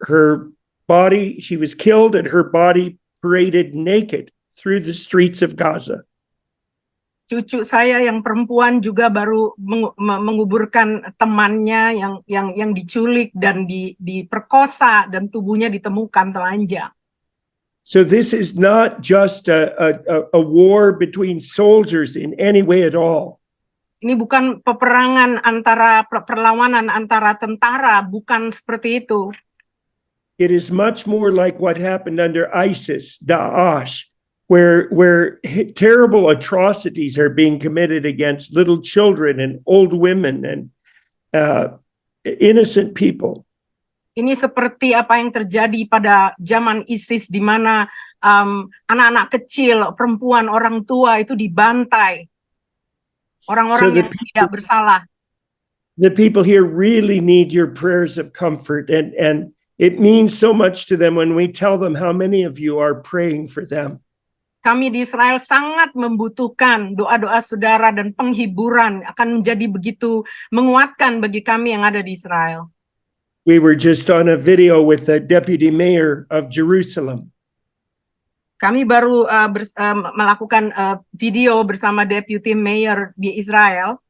she was killed and her body paraded naked through the streets of Gaza. Cucu saya yang perempuan juga baru menguburkan temannya yang diculik dan diperkosa dan tubuhnya ditemukan telanjang. So this is not just a war between soldiers in any way at all. Ini bukan peperangan perlawanan antara tentara, bukan seperti itu. It is much more like what happened under ISIS, Daesh, where terrible atrocities are being committed against little children and old women and innocent people. Ini seperti apa yang terjadi pada zaman ISIS, di mana anak-anak kecil, perempuan, orang tua itu dibantai. Orang-orang yang tidak bersalah. The people here really need your prayers of comfort, and it means so much to them when we tell them how many of you are praying for them. Kami di Israel sangat membutuhkan doa-doa saudara dan penghiburan akan menjadi begitu menguatkan bagi kami yang ada di Israel. We were just on a video with the deputy mayor of Jerusalem. Kami baru melakukan video bersama deputy mayor di Israel.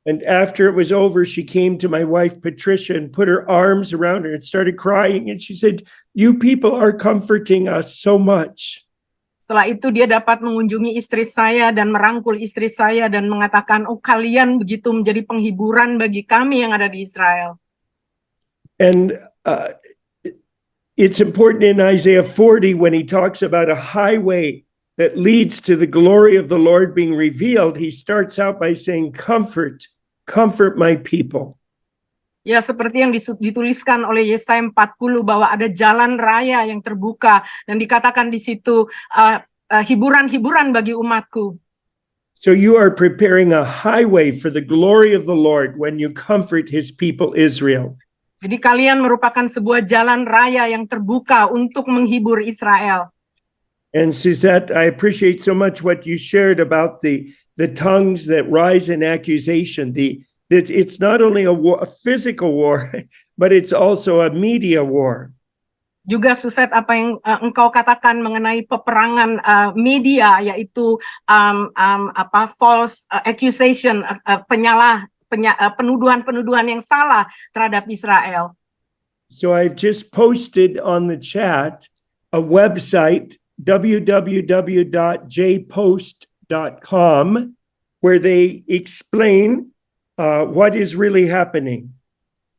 And after it was over, she came to my wife, Patricia, and put her arms around her and started crying. And she said, "You people are comforting us so much." Setelah itu dia dapat mengunjungi istri saya dan merangkul istri saya dan mengatakan, "Oh, kalian begitu menjadi penghiburan bagi kami yang ada di Israel." And it's important in Isaiah 40 when he talks about a highway that leads to the glory of the Lord being revealed. He starts out by saying, "Comfort, comfort my people." Ya, seperti yang dituliskan oleh Yesaya 40 bahwa ada jalan raya yang terbuka dan dikatakan di situ hiburan-hiburan bagi umatku. So you are preparing a highway for the glory of the Lord when you comfort his people Israel. Jadi kalian merupakan sebuah jalan raya yang terbuka untuk menghibur Israel. And Suzette, I appreciate so much what you shared about the tongues that rise in accusation. It's not only a physical war, but it's also a media war. Juga Suzette, apa yang engkau katakan mengenai peperangan media, yaitu false accusation, penuduhan-penuduhan yang salah terhadap Israel. So I've just posted on the chat a website, www.jpost.com, where they explain what is really happening.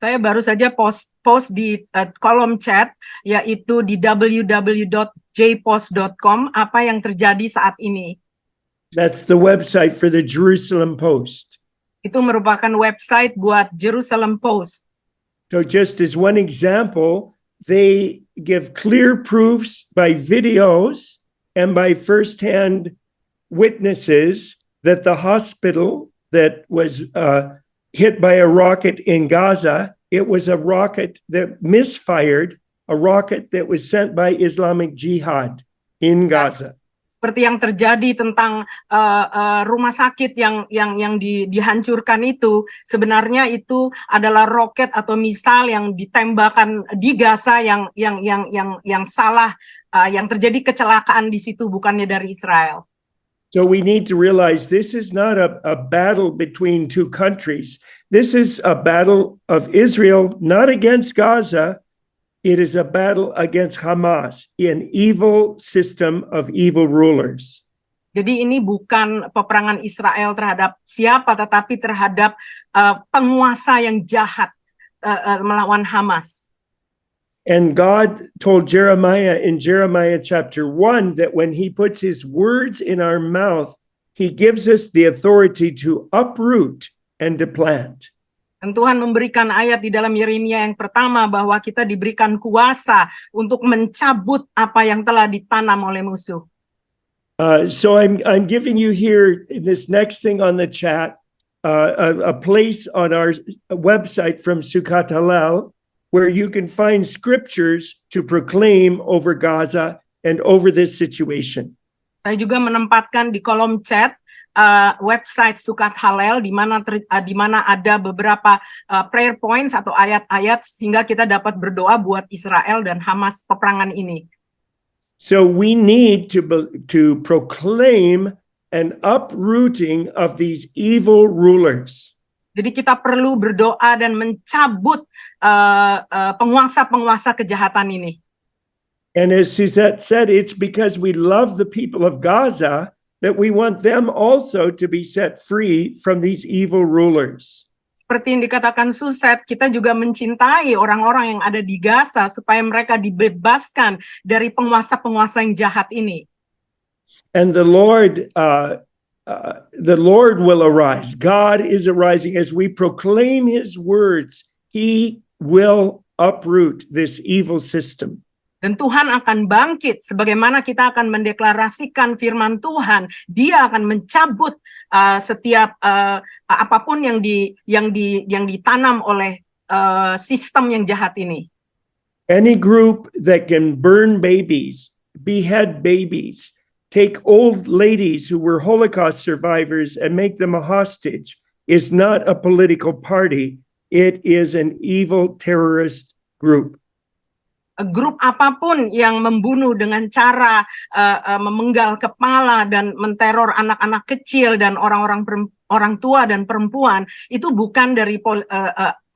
Saya baru saja post di kolom chat, yaitu di www.jpost.com, apa yang terjadi saat ini. That's the website for the Jerusalem Post. Itu merupakan website buat Jerusalem Post. So just as one example, they give clear proofs by videos and by firsthand witnesses that the hospital that was hit by a rocket in Gaza, it was a rocket that misfired, a rocket that was sent by Islamic Jihad in Gaza. Seperti yang terjadi tentang rumah sakit yang dihancurkan itu, sebenarnya itu adalah roket atau misal yang ditembakkan di Gaza yang salah, yang terjadi kecelakaan di situ, bukannya dari Israel. So we need to realize this is not a battle between two countries. This is a battle of Israel, not against Gaza. It is a battle against Hamas, an evil system of evil rulers. Jadi ini bukan peperangan Israel terhadap siapa, tetapi terhadap penguasa yang jahat melawan Hamas. And God told Jeremiah in Jeremiah chapter 1 that when he puts his words in our mouth, he gives us the authority to uproot and to plant. Dan Tuhan memberikan ayat di dalam Yeremia yang pertama bahwa kita diberikan kuasa untuk mencabut apa yang telah ditanam oleh musuh. So I'm giving you here in this next thing on the chat a place on our website from Sukkot Halal where you can find scriptures to proclaim over Gaza and over this situation. Saya juga menempatkan di kolom chat website Sukkot Halal di mana ada beberapa prayer points atau ayat-ayat sehingga kita dapat berdoa buat Israel dan Hamas peperangan ini. So we need to proclaim an uprooting of these evil rulers. Jadi kita perlu berdoa dan mencabut penguasa-penguasa kejahatan ini. And as Suzette said, it's because we love the people of Gaza that we want them also to be set free from these evil rulers. Seperti yang dikatakan Suzette, kita juga mencintai orang-orang yang ada di Gaza supaya mereka dibebaskan dari penguasa-penguasa yang jahat ini. And the Lord will arise. God is arising as we proclaim his words. He will uproot this evil system. Dan Tuhan akan bangkit sebagaimana kita akan mendeklarasikan firman Tuhan. Dia akan mencabut setiap apapun yang ditanam oleh sistem yang jahat ini. Any group that can burn babies, behead babies, take old ladies who were Holocaust survivors and make them a hostage is not a political party. It is an evil terrorist group. Grup apapun yang membunuh dengan cara memenggal kepala dan menteror anak-anak kecil dan orang tua dan perempuan itu bukan dari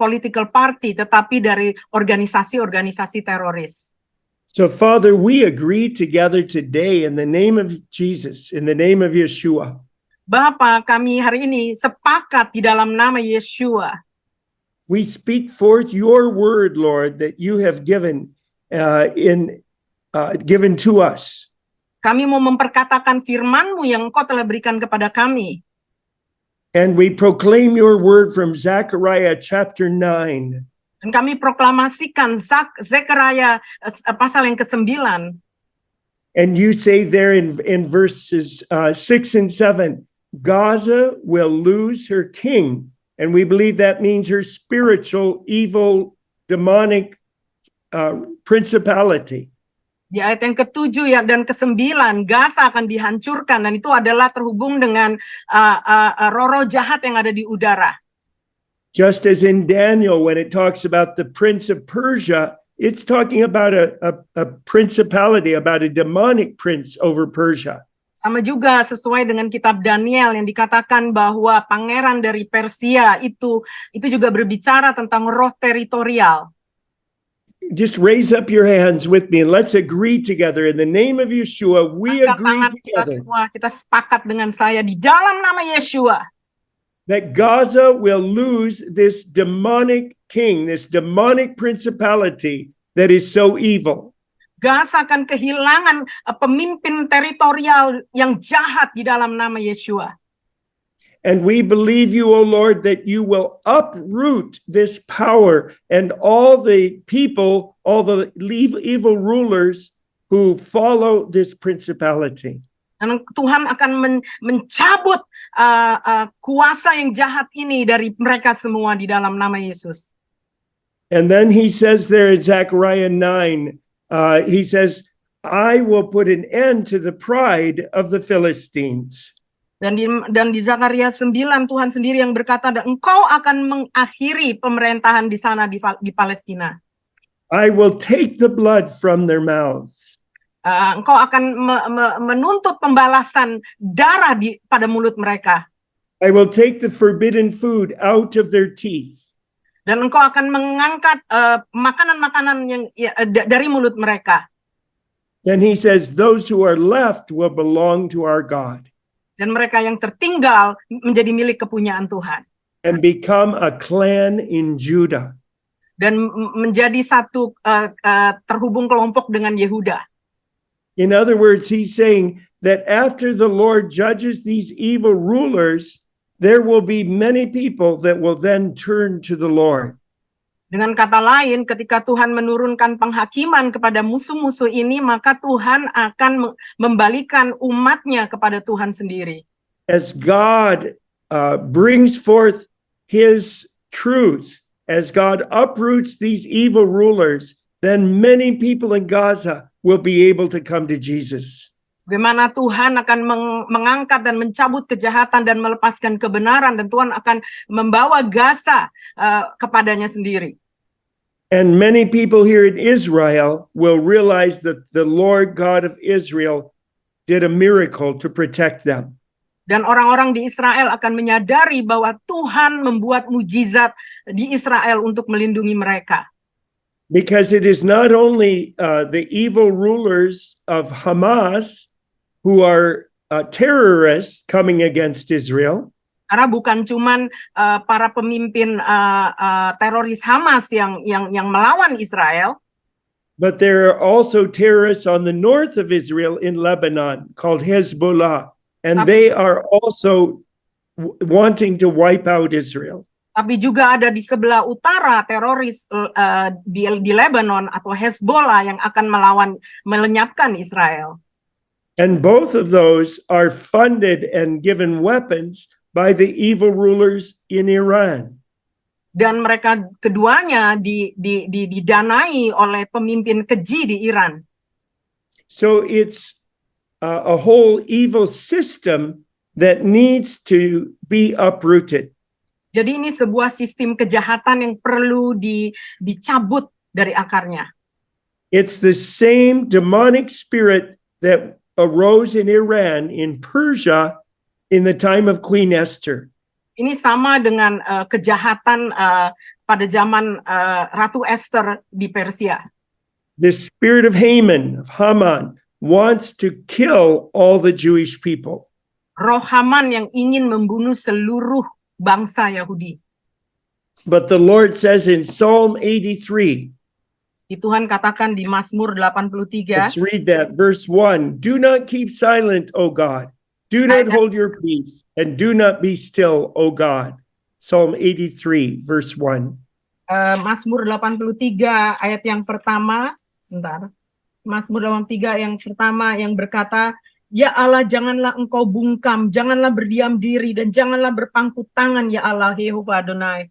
political party tetapi dari organisasi-organisasi teroris. So Father, we agree together today in the name of Jesus, in the name of Yeshua. Bapa, kami hari ini sepakat di dalam nama Yeshua. We speak forth your word, Lord, that you have given given to us. Kami mau memperkatakan firman-Mu yang Engkau telah berikan kepada kami. And we proclaim your word from Zechariah chapter 9. Dan kami proklamasikan Zechariah pasal yang ke-9. And you say there in verses 6 and 7, Gaza will lose her king. And we believe that means her spiritual, evil, demonic principality. Di ayat yang ke-7 dan ke-9, Gaza akan dihancurkan dan itu adalah terhubung dengan roh-roh jahat yang ada di udara. Just as in Daniel, when it talks about the prince of Persia, it's talking about a principality, about a demonic prince over Persia. Sama juga sesuai dengan kitab Daniel yang dikatakan bahwa pangeran dari Persia itu juga berbicara tentang roh teritorial. Just raise up your hands with me and let's agree together in the name of Yeshua. We agree together kita sepakat dengan saya di dalam nama Yeshua that Gaza will lose this demonic king, this demonic principality that is so evil. Gaza akan kehilangan pemimpin teritorial yang jahat di dalam nama Yeshua. And we believe you, O Lord, that you will uproot this power and all the people, all the evil rulers who follow this principality. Dan Tuhan akan mencabut kuasa yang jahat ini dari mereka semua di dalam nama Yesus. And then he says there in Zechariah 9, he says, I will put an end to the pride of the Philistines. Dan di Zakaria 9 Tuhan sendiri yang berkata, dan engkau akan mengakhiri pemerintahan di sana di Palestina. I will take the blood from their mouths. Engkau akan menuntut pembalasan darah pada mulut mereka. I will take the forbidden food out of their teeth. Dan engkau akan mengangkat makanan-makanan yang dari mulut mereka. Then he says, those who are left will belong to our God Dan mereka yang tertinggal menjadi milik kepunyaan Tuhan. and become a clan in Judah. Dan menjadi satu terhubung kelompok dengan Yehuda. In other words, he's saying that after the Lord judges these evil rulers, there will be many people that will then turn to the Lord. Dengan kata lain, ketika Tuhan menurunkan penghakiman kepada musuh-musuh ini, maka Tuhan akan membalikan umatnya kepada Tuhan sendiri. As God brings forth his truth, as God uproots these evil rulers, then many people in Gaza will be able to come to Jesus. Bagaimana Tuhan akan mengangkat dan mencabut kejahatan dan melepaskan kebenaran, dan Tuhan akan membawa Gaza kepadanya sendiri. And many people here in Israel will realize that the Lord God of Israel did a miracle to protect them. Dan orang-orang di Israel akan menyadari bahwa Tuhan membuat mujizat di Israel untuk melindungi mereka. Because it is not only the evil rulers of Hamas who are terrorists coming against Israel, Karena bukan cuman para pemimpin teroris Hamas yang melawan Israel, but there are also terrorists on the north of Israel in Lebanon called Hezbollah, and they are also wanting to wipe out Israel. tapi juga ada di sebelah utara teroris di Lebanon atau Hezbollah yang akan melenyapkan Israel. And both of those are funded and given weapons by the evil rulers in Iran. Dan mereka keduanya didanai oleh pemimpin keji di Iran. So it's a whole evil system that needs to be uprooted. Jadi ini sebuah sistem kejahatan yang perlu dicabut dari akarnya. It's the same demonic spirit that arose in Iran, in Persia, in the time of Queen Esther. Ini sama dengan kejahatan pada zaman Ratu Esther di Persia. The spirit of Haman, of Haman, wants to kill all the Jewish people. Roh Haman yang ingin membunuh seluruh bangsa Yahudi. But the Lord says in Psalm 83, Tuhan katakan di Mazmur 83, let's read that, verse 1, do not keep silent, O God. Do not hold your peace, and do not be still, O God. Psalm 83, verse 1. Mazmur 83 ayat yang pertama, sebentar. Mazmur 83 yang pertama yang berkata, ya Allah, janganlah engkau bungkam, janganlah berdiam diri, dan janganlah berpangku tangan, ya Allah, Yehova Adonai.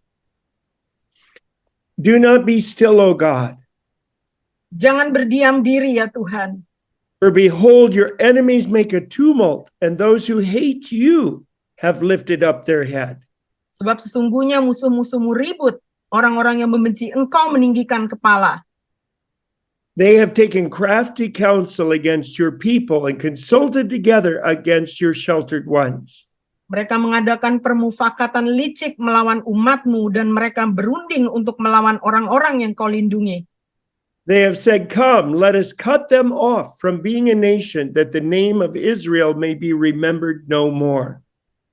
Do not be still, O God. Jangan berdiam diri, ya Tuhan. For behold, your enemies make a tumult, and those who hate you have lifted up their head. Sebab sesungguhnya musuh-musuhmu ribut, orang-orang yang membenci engkau meninggikan kepala. They have taken crafty counsel against your people and consulted together against your sheltered ones. Mereka mengadakan permufakatan licik melawan umatmu, dan mereka berunding untuk melawan orang-orang yang kau lindungi. They have said, come, let us cut them off from being a nation, that the name of Israel may be remembered no more.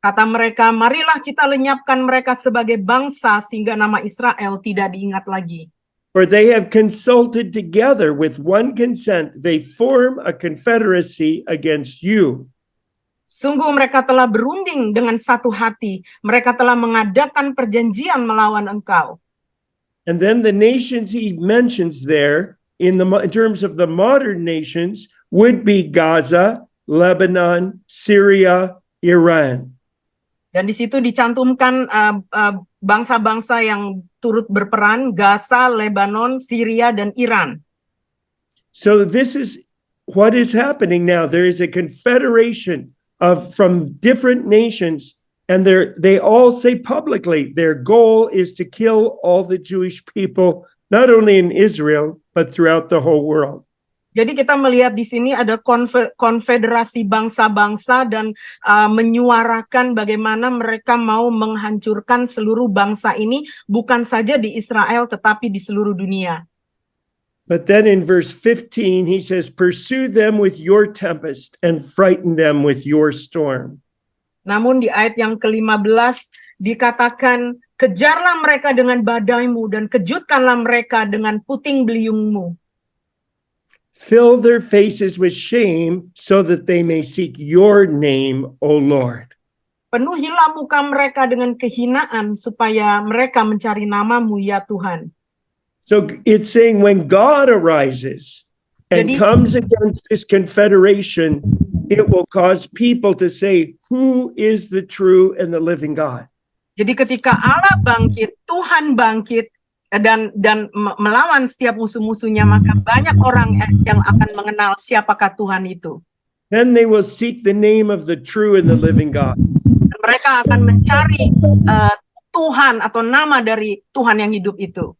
Kata mereka, marilah kita lenyapkan mereka sebagai bangsa, sehingga nama Israel tidak diingat lagi. For they have consulted together with one consent, they form a confederacy against you. Sungguh mereka telah berunding dengan satu hati, mereka telah mengadakan perjanjian melawan engkau. And then the nations he mentions there, in terms of the modern nations, would be Gaza, Lebanon, Syria, Iran. Dan di situ dicantumkan bangsa-bangsa yang turut berperan, Gaza, Lebanon, Syria, dan Iran. So this is what is happening now? There is a confederation from different nations, and they all say publicly their goal is to kill all the Jewish people, not only in Israel, but throughout the whole world. Jadi kita melihat di sini ada konfederasi bangsa-bangsa dan menyuarakan bagaimana mereka mau menghancurkan seluruh bangsa ini, bukan saja di Israel tetapi di seluruh dunia. But then in verse 15 he says, "Pursue them with your tempest and frighten them with your storm." Namun di ayat yang ke-15 dikatakan, kejarlah mereka dengan badaimu dan kejutkanlah mereka dengan puting beliungmu. Fill their faces with shame so that they may seek your name, O Lord. Penuhilah muka mereka dengan kehinaan supaya mereka mencari namamu ya Tuhan. So it's saying when God arises and Jadi- comes against this confederation, it will cause people to say, who is the true and the living God? Jadi ketika Allah bangkit, Tuhan bangkit dan melawan setiap musuh-musuhnya, maka banyak orang yang akan mengenal siapakah Tuhan itu. Then they will seek the name of the true and the living God. Dan mereka akan mencari Tuhan atau nama dari Tuhan yang hidup itu.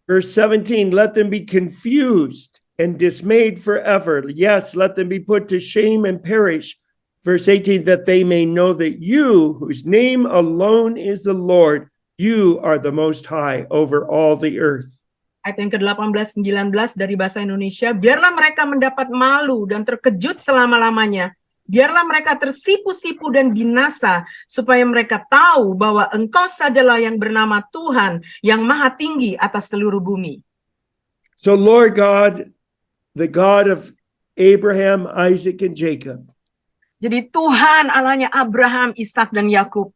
Verse 17, let them be confused and dismayed forever. Yes, let them be put to shame and perish. Verse 18, that they may know that you, whose name alone is the Lord, you are the most high over all the earth. Ayat yang ke-18, 19 dari bahasa Indonesia, biarlah mereka mendapat malu dan terkejut selama-lamanya. Biarlah mereka tersipu-sipu dan binasa, supaya mereka tahu bahwa Engkau sajalah yang bernama Tuhan, yang maha tinggi atas seluruh bumi. So Lord God, the God of Abraham, Isaac, and Jacob, Jadi Tuhan Allahnya Abraham, Ishak, dan Yakub,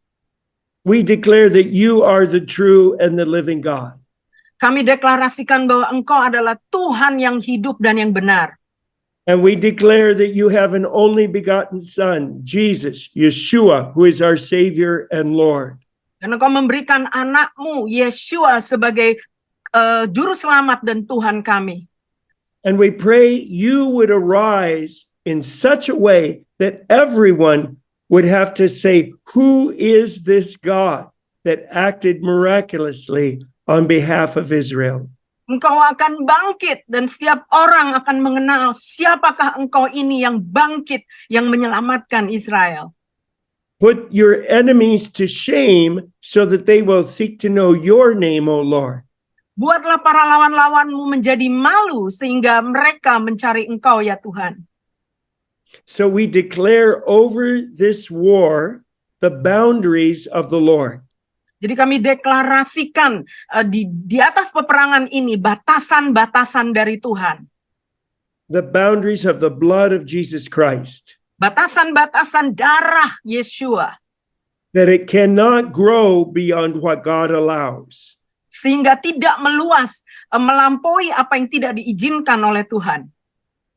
we declare that you are the true and the living God. kami deklarasikan bahwa Engkau adalah Tuhan yang hidup dan yang benar. And we declare that you have an only begotten Son, Jesus, Yeshua, who is our Savior and Lord. Dan Engkau memberikan anakmu, Yeshua, sebagai juru selamat dan Tuhan kami. And we pray you would arise in such a way that everyone would have to say, who is this God that acted miraculously on behalf of Israel? Engkau akan bangkit dan setiap orang akan mengenal siapakah Engkau ini yang bangkit, yang menyelamatkan Israel. Put your enemies to shame so that they will seek to know your name, O Lord. Buatlah para lawan-lawanmu menjadi malu sehingga mereka mencari Engkau ya Tuhan. So we declare over this war the boundaries of the Lord. Jadi kami deklarasikan di atas peperangan ini batasan-batasan dari Tuhan. The boundaries of the blood of Jesus Christ. Batasan-batasan darah Yeshua. That it cannot grow beyond what God allows. Sehingga tidak meluas, melampaui apa yang tidak diizinkan oleh Tuhan.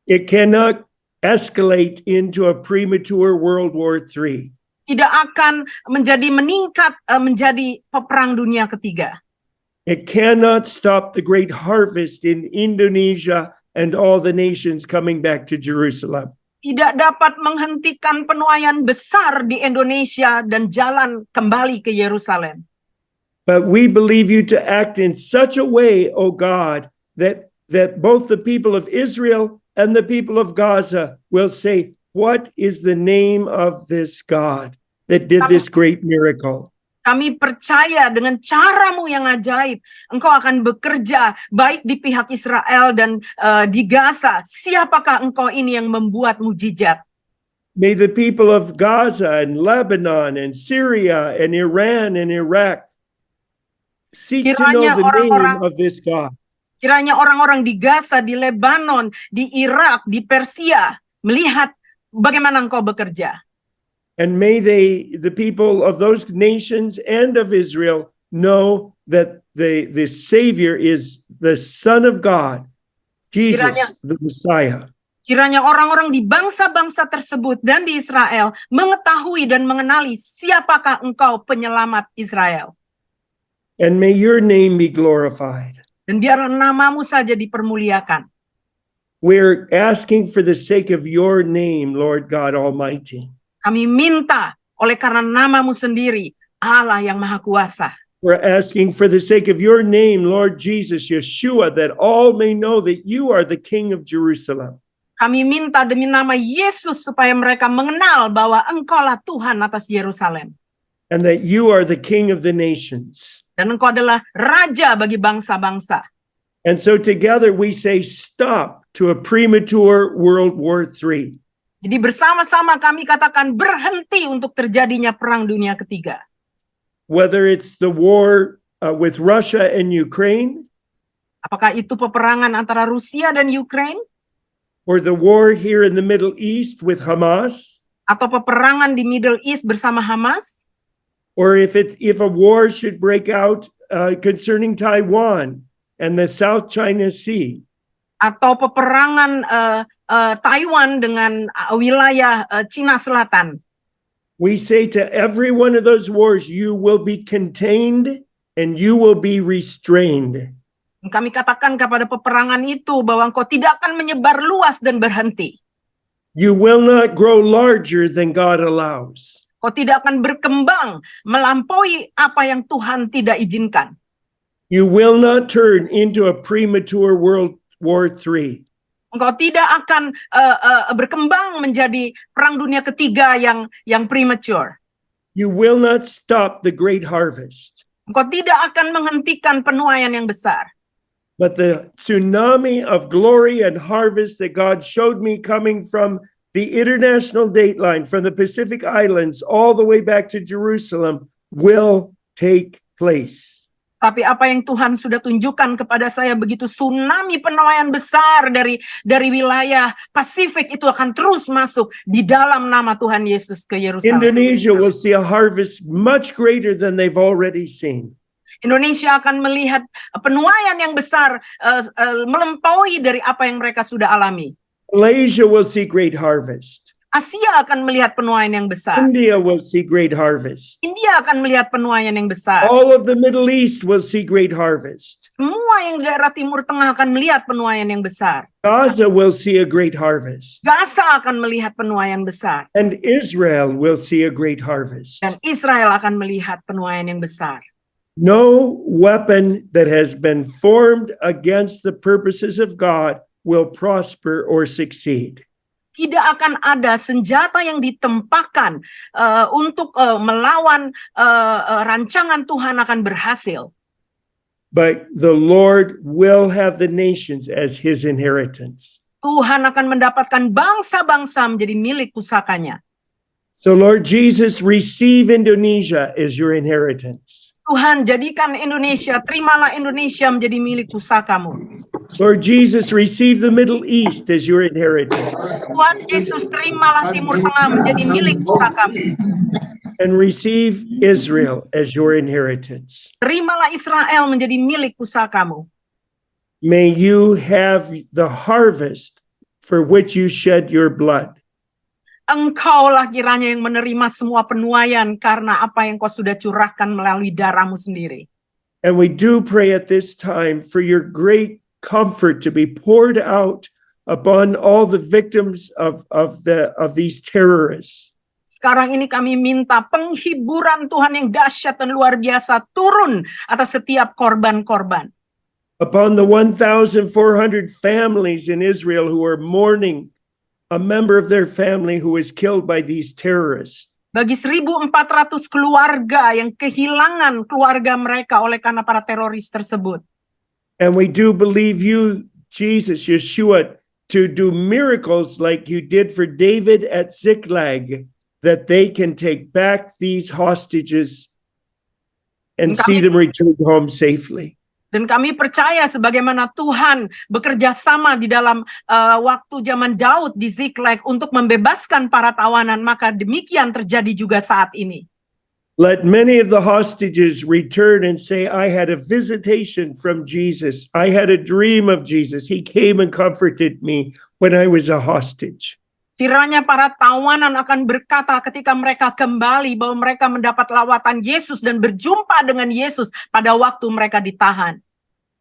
It cannot escalate into a premature World War III. Tidak akan meningkat menjadi peperang dunia ketiga. It cannot stop the great harvest in Indonesia and all the nations coming back to Jerusalem. Tidak dapat menghentikan penuaian besar di Indonesia dan jalan kembali ke Yerusalem. But we believe you to act in such a way, O God, that both the people of Israel and the people of Gaza will say, what is the name of this God that did this great miracle? Kami percaya dengan caramu yang ajaib, Engkau akan bekerja baik di pihak Israel dan di Gaza. Siapakah Engkau ini yang membuat mujizat? May the people of Gaza and Lebanon and Syria and Iran and Iraq seek to know the name of this God. Kiranya orang-orang di Gaza, di Lebanon, di Irak, di Persia melihat bagaimana Engkau bekerja. And may the people of those nations and of Israel know that the Savior is the Son of God, Jesus, the Messiah. Kiranya orang-orang di bangsa-bangsa tersebut dan di Israel mengetahui dan mengenali siapakah Engkau penyelamat Israel. And may your name be glorified. Dan biarlah namamu saja dipermuliakan. We're asking for the sake of your name, Lord God Almighty. Kami minta oleh karena namamu sendiri, Allah yang Maha Kuasa. We're asking for the sake of your name, Lord Jesus, Yeshua, that all may know that you are the King of Jerusalem. Kami minta demi nama Yesus supaya mereka mengenal bahwa Engkaulah Tuhan atas Yerusalem. And that you are the King of the nations. Dan Engkau adalah Raja bagi bangsa-bangsa. And so together we say stop to a premature World War III. Jadi bersama-sama kami katakan berhenti untuk terjadinya Perang Dunia Ketiga. Whether it's the war with Russia and Ukraine, Apakah itu peperangan antara Rusia dan Ukraine? or the war here in the Middle East with Hamas, Atau peperangan di Middle East bersama Hamas? or if a war should break out concerning Taiwan and the South China Sea, Atau peperangan Taiwan dengan wilayah Cina Selatan. we say to every one of those wars, you will be contained and you will be restrained. Kami katakan kepada peperangan itu bahwa engkau tidak akan menyebar luas dan berhenti. You will not grow larger than God allows. Kau tidak akan berkembang melampaui apa yang Tuhan tidak izinkan. You will not turn into a premature World War III. Engkau tidak akan berkembang menjadi Perang Dunia Ketiga yang premature. You will not stop the great harvest. Engkau tidak akan menghentikan penuaian yang besar. But the tsunami of glory and harvest that God showed me coming from the international dateline, from the Pacific Islands, all the way back to Jerusalem, will take place. Tapi apa yang Tuhan sudah tunjukkan kepada saya, begitu tsunami penuaian besar dari wilayah Pasifik itu akan terus masuk di dalam nama Tuhan Yesus ke Yerusalem. Indonesia will see a harvest much greater than they've already seen. Indonesia akan melihat penuaian yang besar melampaui dari apa yang mereka sudah alami. Malaysia will see great harvest. Asia akan melihat penuaian yang besar. India will see great harvest. India akan melihat penuaian yang besar. All of the Middle East will see great harvest. Semua yang di daerah Timur Tengah akan melihat penuaian yang besar. Gaza will see a great harvest. Gaza akan melihat penuaian besar. And Israel will see a great harvest. Dan Israel akan melihat penuaian yang besar. No weapon that has been formed against the purposes of God will prosper or succeed. Tidak akan ada senjata yang ditempahkan untuk melawan rancangan Tuhan akan berhasil. But the Lord will have the nations as his inheritance. Tuhan akan mendapatkan bangsa-bangsa menjadi milik pusakanya. So Lord Jesus, receive Indonesia as your inheritance. Tuhan, jadikan Indonesia, terimalah Indonesia menjadi milik pusakamu. Lord Jesus, receive the Middle East as your inheritance. Tuhan Yesus, terimalah Timur Tengah menjadi milik pusakamu. And receive Israel as your inheritance. Terimalah Israel menjadi milik pusakamu. May you have the harvest for which you shed your blood. Engkaulah kiranya yang menerima semua penuaian karena apa yang kau sudah curahkan melalui darahmu sendiri. And we do pray at this time for your great comfort to be poured out upon all the victims of these terrorists. Sekarang ini kami minta penghiburan Tuhan yang dahsyat dan luar biasa turun atas setiap korban-korban. Upon the 1,400 families in Israel who are mourning a member of their family who was killed by these terrorists. Bagi 1.400 keluarga yang kehilangan keluarga mereka oleh karena para teroris tersebut. And we do believe you, Jesus, Yeshua, to do miracles like you did for David at Ziklag, that they can take back these hostages and see them return home safely. Dan kami percaya sebagaimana Tuhan bekerja sama di dalam waktu zaman Daud di Ziklag untuk membebaskan para tawanan, maka demikian terjadi juga saat ini. Let many of the hostages return and say, I had a visitation from Jesus. I had a dream of Jesus. He came and comforted me when I was a hostage. Kiranya para tawanan akan berkata ketika mereka kembali bahwa mereka mendapat lawatan Yesus dan berjumpa dengan Yesus pada waktu mereka ditahan.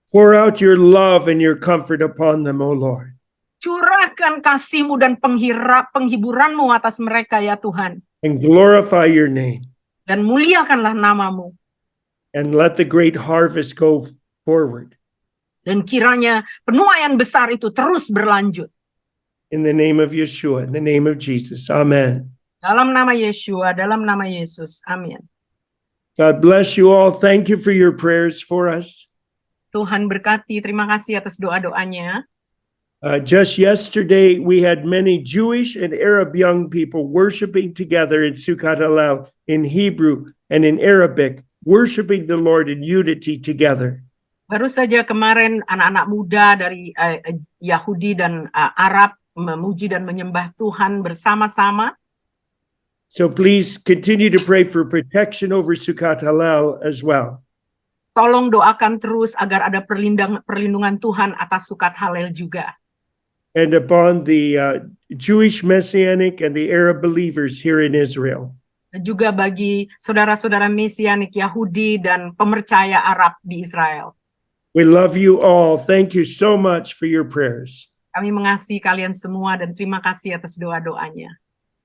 Pour out your love and your comfort upon them, O Lord. Curahkan kasih-Mu dan penghiburan-Mu atas mereka ya Tuhan. and glorify your name. Dan muliakanlah nama-Mu. And let the great harvest go forward. Dan kiranya penuaian besar itu terus berlanjut. In the name of Yeshua, in the name of Jesus. Amen. Dalam nama Yeshua, dalam nama Yesus. Amin. God bless you all. Thank you for your prayers for us. Tuhan berkati, terima kasih atas doa-doanya. Just yesterday, we had many Jewish and Arab young people worshiping together in Sukkot Hallel in Hebrew and in Arabic, worshiping the Lord in unity together. Baru saja kemarin anak-anak muda dari Yahudi dan Arab memuji dan menyembah Tuhan bersama-sama. So please continue to pray for protection over Sukkot Hallel as well. Tolong doakan terus agar ada perlindungan Tuhan atas Sukkot Halel juga. And upon the Jewish Messianic and the Arab believers here in Israel. Dan juga bagi saudara-saudara Mesianik Yahudi dan pemercaya Arab di Israel. We love you all. Thank you so much for your prayers. Kami mengasihi kalian semua dan terima kasih atas doa-doanya.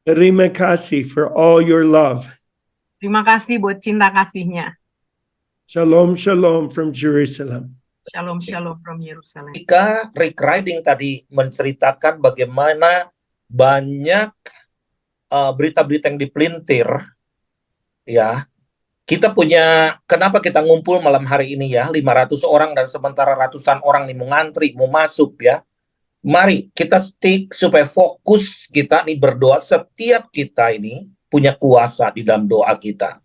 Terima kasih for all your love. Terima kasih buat cinta kasihnya. Shalom, shalom from Jerusalem. Shalom, shalom from Yerusalem. Ketika Rick Riding tadi menceritakan bagaimana banyak berita-berita yang dipelintir, ya, kita punya, kenapa kita ngumpul malam hari ini ya, 500 orang dan sementara ratusan orang nih mau ngantri, mau masuk ya. Mari kita stick supaya fokus kita nih berdoa. Setiap kita ini punya kuasa di dalam doa kita.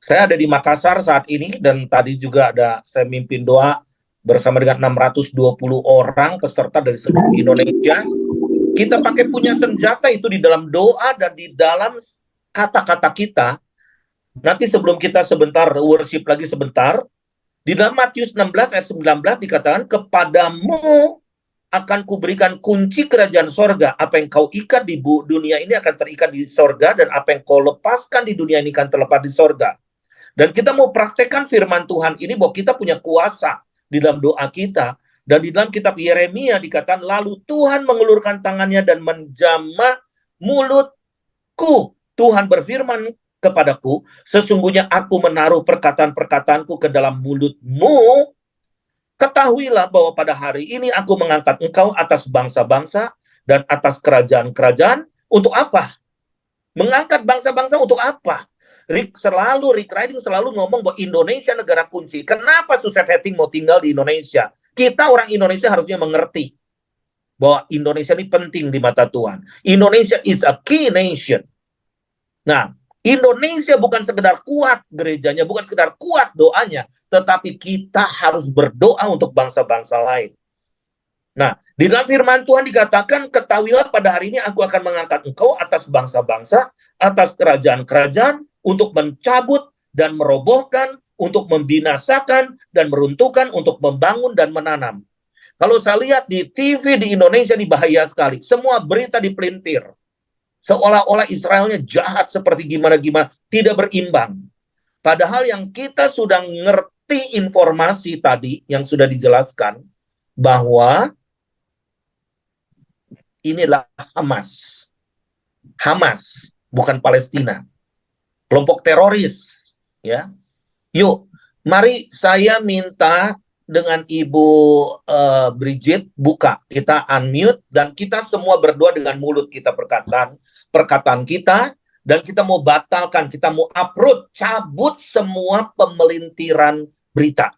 Saya ada di Makassar saat ini dan tadi juga saya mimpin doa bersama dengan 620 orang peserta dari seluruh Indonesia. Kita pakai punya senjata itu di dalam doa dan di dalam kata-kata kita. Nanti sebelum kita sebentar worship lagi sebentar, di dalam Matius 16 ayat 19 dikatakan, kepadamu akan kuberikan kunci kerajaan sorga. Apa yang kau ikat di dunia ini akan terikat di sorga, dan apa yang kau lepaskan di dunia ini akan terlepas di sorga. Dan kita mau praktekkan firman Tuhan ini bahwa kita punya kuasa di dalam doa kita. Dan di dalam kitab Yeremia dikatakan, lalu Tuhan mengulurkan tangannya dan menjamah mulutku. Tuhan berfirman kepadaku, sesungguhnya aku menaruh perkataan-perkataanku ke dalam mulutmu. Ketahuilah bahwa pada hari ini aku mengangkat engkau atas bangsa-bangsa dan atas kerajaan-kerajaan. Untuk apa? Mengangkat bangsa-bangsa untuk apa? Rick Riding selalu ngomong bahwa Indonesia negara kunci. Kenapa Suset Hating mau tinggal di Indonesia? Kita orang Indonesia harusnya mengerti bahwa Indonesia ini penting di mata Tuhan. Indonesia is a key nation. Nah, Indonesia bukan sekedar kuat gerejanya, bukan sekedar kuat doanya, tetapi kita harus berdoa untuk bangsa-bangsa lain. Nah, di dalam firman Tuhan dikatakan, ketahuilah pada hari ini aku akan mengangkat engkau atas bangsa-bangsa, atas kerajaan-kerajaan, untuk mencabut dan merobohkan, untuk membinasakan dan meruntuhkan, untuk membangun dan menanam. Kalau saya lihat di TV di Indonesia ini bahaya sekali. Semua berita dipelintir. Seolah-olah Israelnya jahat seperti gimana-gimana, tidak berimbang. Padahal yang kita sudah ngerti informasi tadi yang sudah dijelaskan bahwa inilah Hamas. Hamas, bukan Palestina. Kelompok teroris, ya. Yuk, mari saya minta dengan Ibu Bridget buka, kita unmute dan kita semua berdoa dengan mulut kita perkataan kita, dan kita mau batalkan, kita mau uproot, cabut semua pemelintiran berita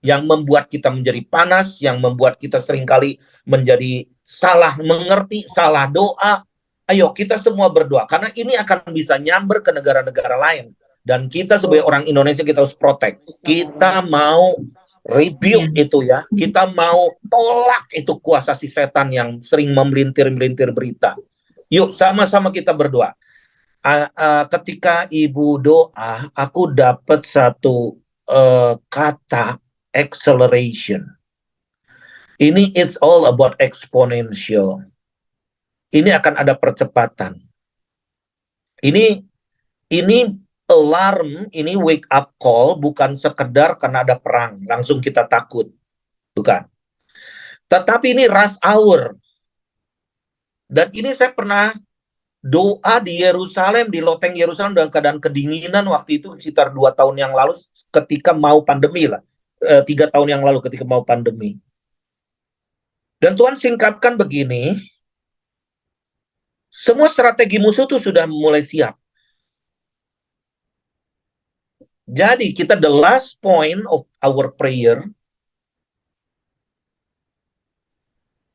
yang membuat kita menjadi panas, yang membuat kita seringkali menjadi salah mengerti, salah doa. Ayo kita semua berdoa, karena ini akan bisa nyamber ke negara-negara lain. Dan kita sebagai orang Indonesia kita harus protect. Kita mau rebuke itu ya. Kita mau tolak itu kuasa si setan yang sering memelintir-melintir berita. Yuk sama-sama kita berdoa. Ketika Ibu doa, aku dapat satu kata acceleration. Ini it's all about exponential. Ini akan ada percepatan. Ini alarm, ini wake up call, bukan sekedar karena ada perang, langsung kita takut. Bukan. Tetapi ini rush hour. Dan ini saya pernah doa di Yerusalem, di loteng Yerusalem dalam keadaan kedinginan waktu itu sekitar 2 tahun yang lalu ketika mau pandemi lah. 3 tahun yang lalu ketika mau pandemi. Dan Tuhan singkapkan begini, semua strategi musuh itu sudah mulai siap. Jadi kita the last point of our prayer,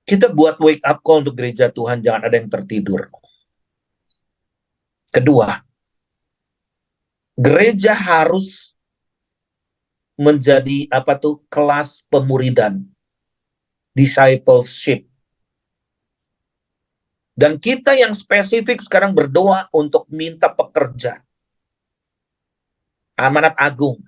kita buat wake up call untuk gereja Tuhan, jangan ada yang tertidur. Kedua, gereja harus menjadi kelas pemuridan, discipleship. Dan kita yang spesifik sekarang berdoa untuk minta pekerja. Amanat agung.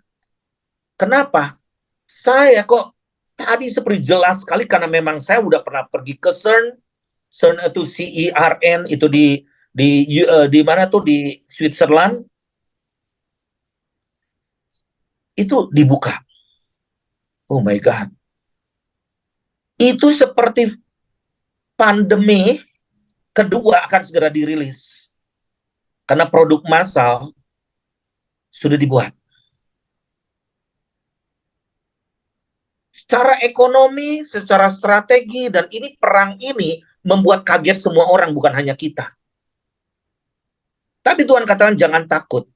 Kenapa? Saya kok tadi seperti jelas sekali karena memang saya udah pernah pergi ke CERN. CERN itu CERN itu di mana tuh di Switzerland. Itu dibuka. Oh my God. Itu seperti pandemi kedua akan segera dirilis. Karena produk massal sudah dibuat. Secara ekonomi, secara strategi, dan ini perang ini membuat kaget semua orang, bukan hanya kita. Tapi Tuhan katakan jangan takut.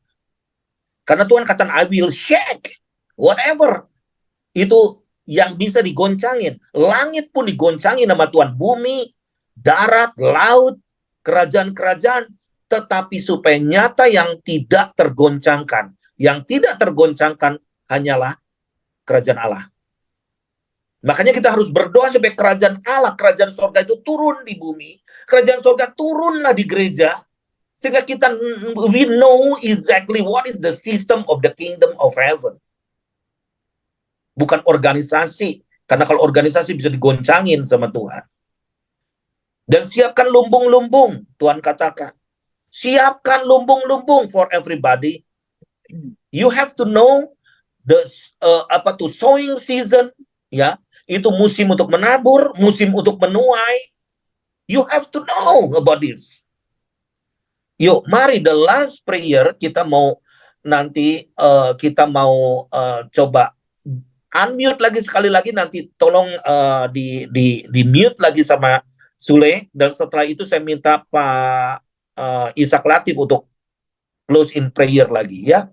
Karena Tuhan katakan I will shake whatever. Itu yang bisa digoncangin. Langit pun digoncangin sama Tuhan. Bumi, darat, laut, kerajaan-kerajaan. Tetapi supaya nyata yang tidak tergoncangkan. Yang tidak tergoncangkan hanyalah kerajaan Allah. Makanya kita harus berdoa supaya kerajaan Allah, kerajaan sorga itu turun di bumi. Kerajaan sorga turunlah di gereja. Sehingga kita, we know exactly what is the system of the kingdom of heaven. Bukan organisasi. Karena kalau organisasi bisa digoncangin sama Tuhan. Dan siapkan lumbung-lumbung, Tuhan katakan. Siapkan lumbung-lumbung for everybody. You have to know the sowing season, ya. Itu musim untuk menabur, musim untuk menuai. You have to know about this. Yuk, mari the last prayer kita mau nanti coba unmute lagi sekali lagi, nanti tolong di mute lagi sama Sule, dan setelah itu saya minta Pak Ishak Latif untuk close in prayer lagi ya.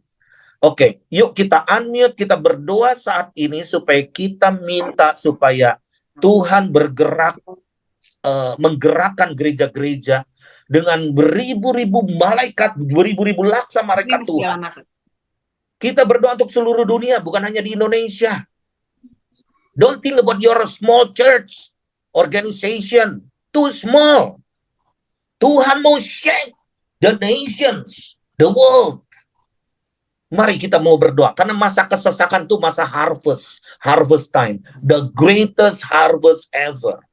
Oke, yuk kita unmute, kita berdoa saat ini supaya kita minta supaya Tuhan bergerak, menggerakkan gereja-gereja dengan beribu-ribu malaikat, beribu-ribu laksa malaikat Tuhan. Kita berdoa untuk seluruh dunia, bukan hanya di Indonesia. Don't think about your small church, organization, too small. Tuhan mau shake the nations, the world. Mari kita mau berdoa, karena masa kesesakan itu masa harvest time, the greatest harvest ever.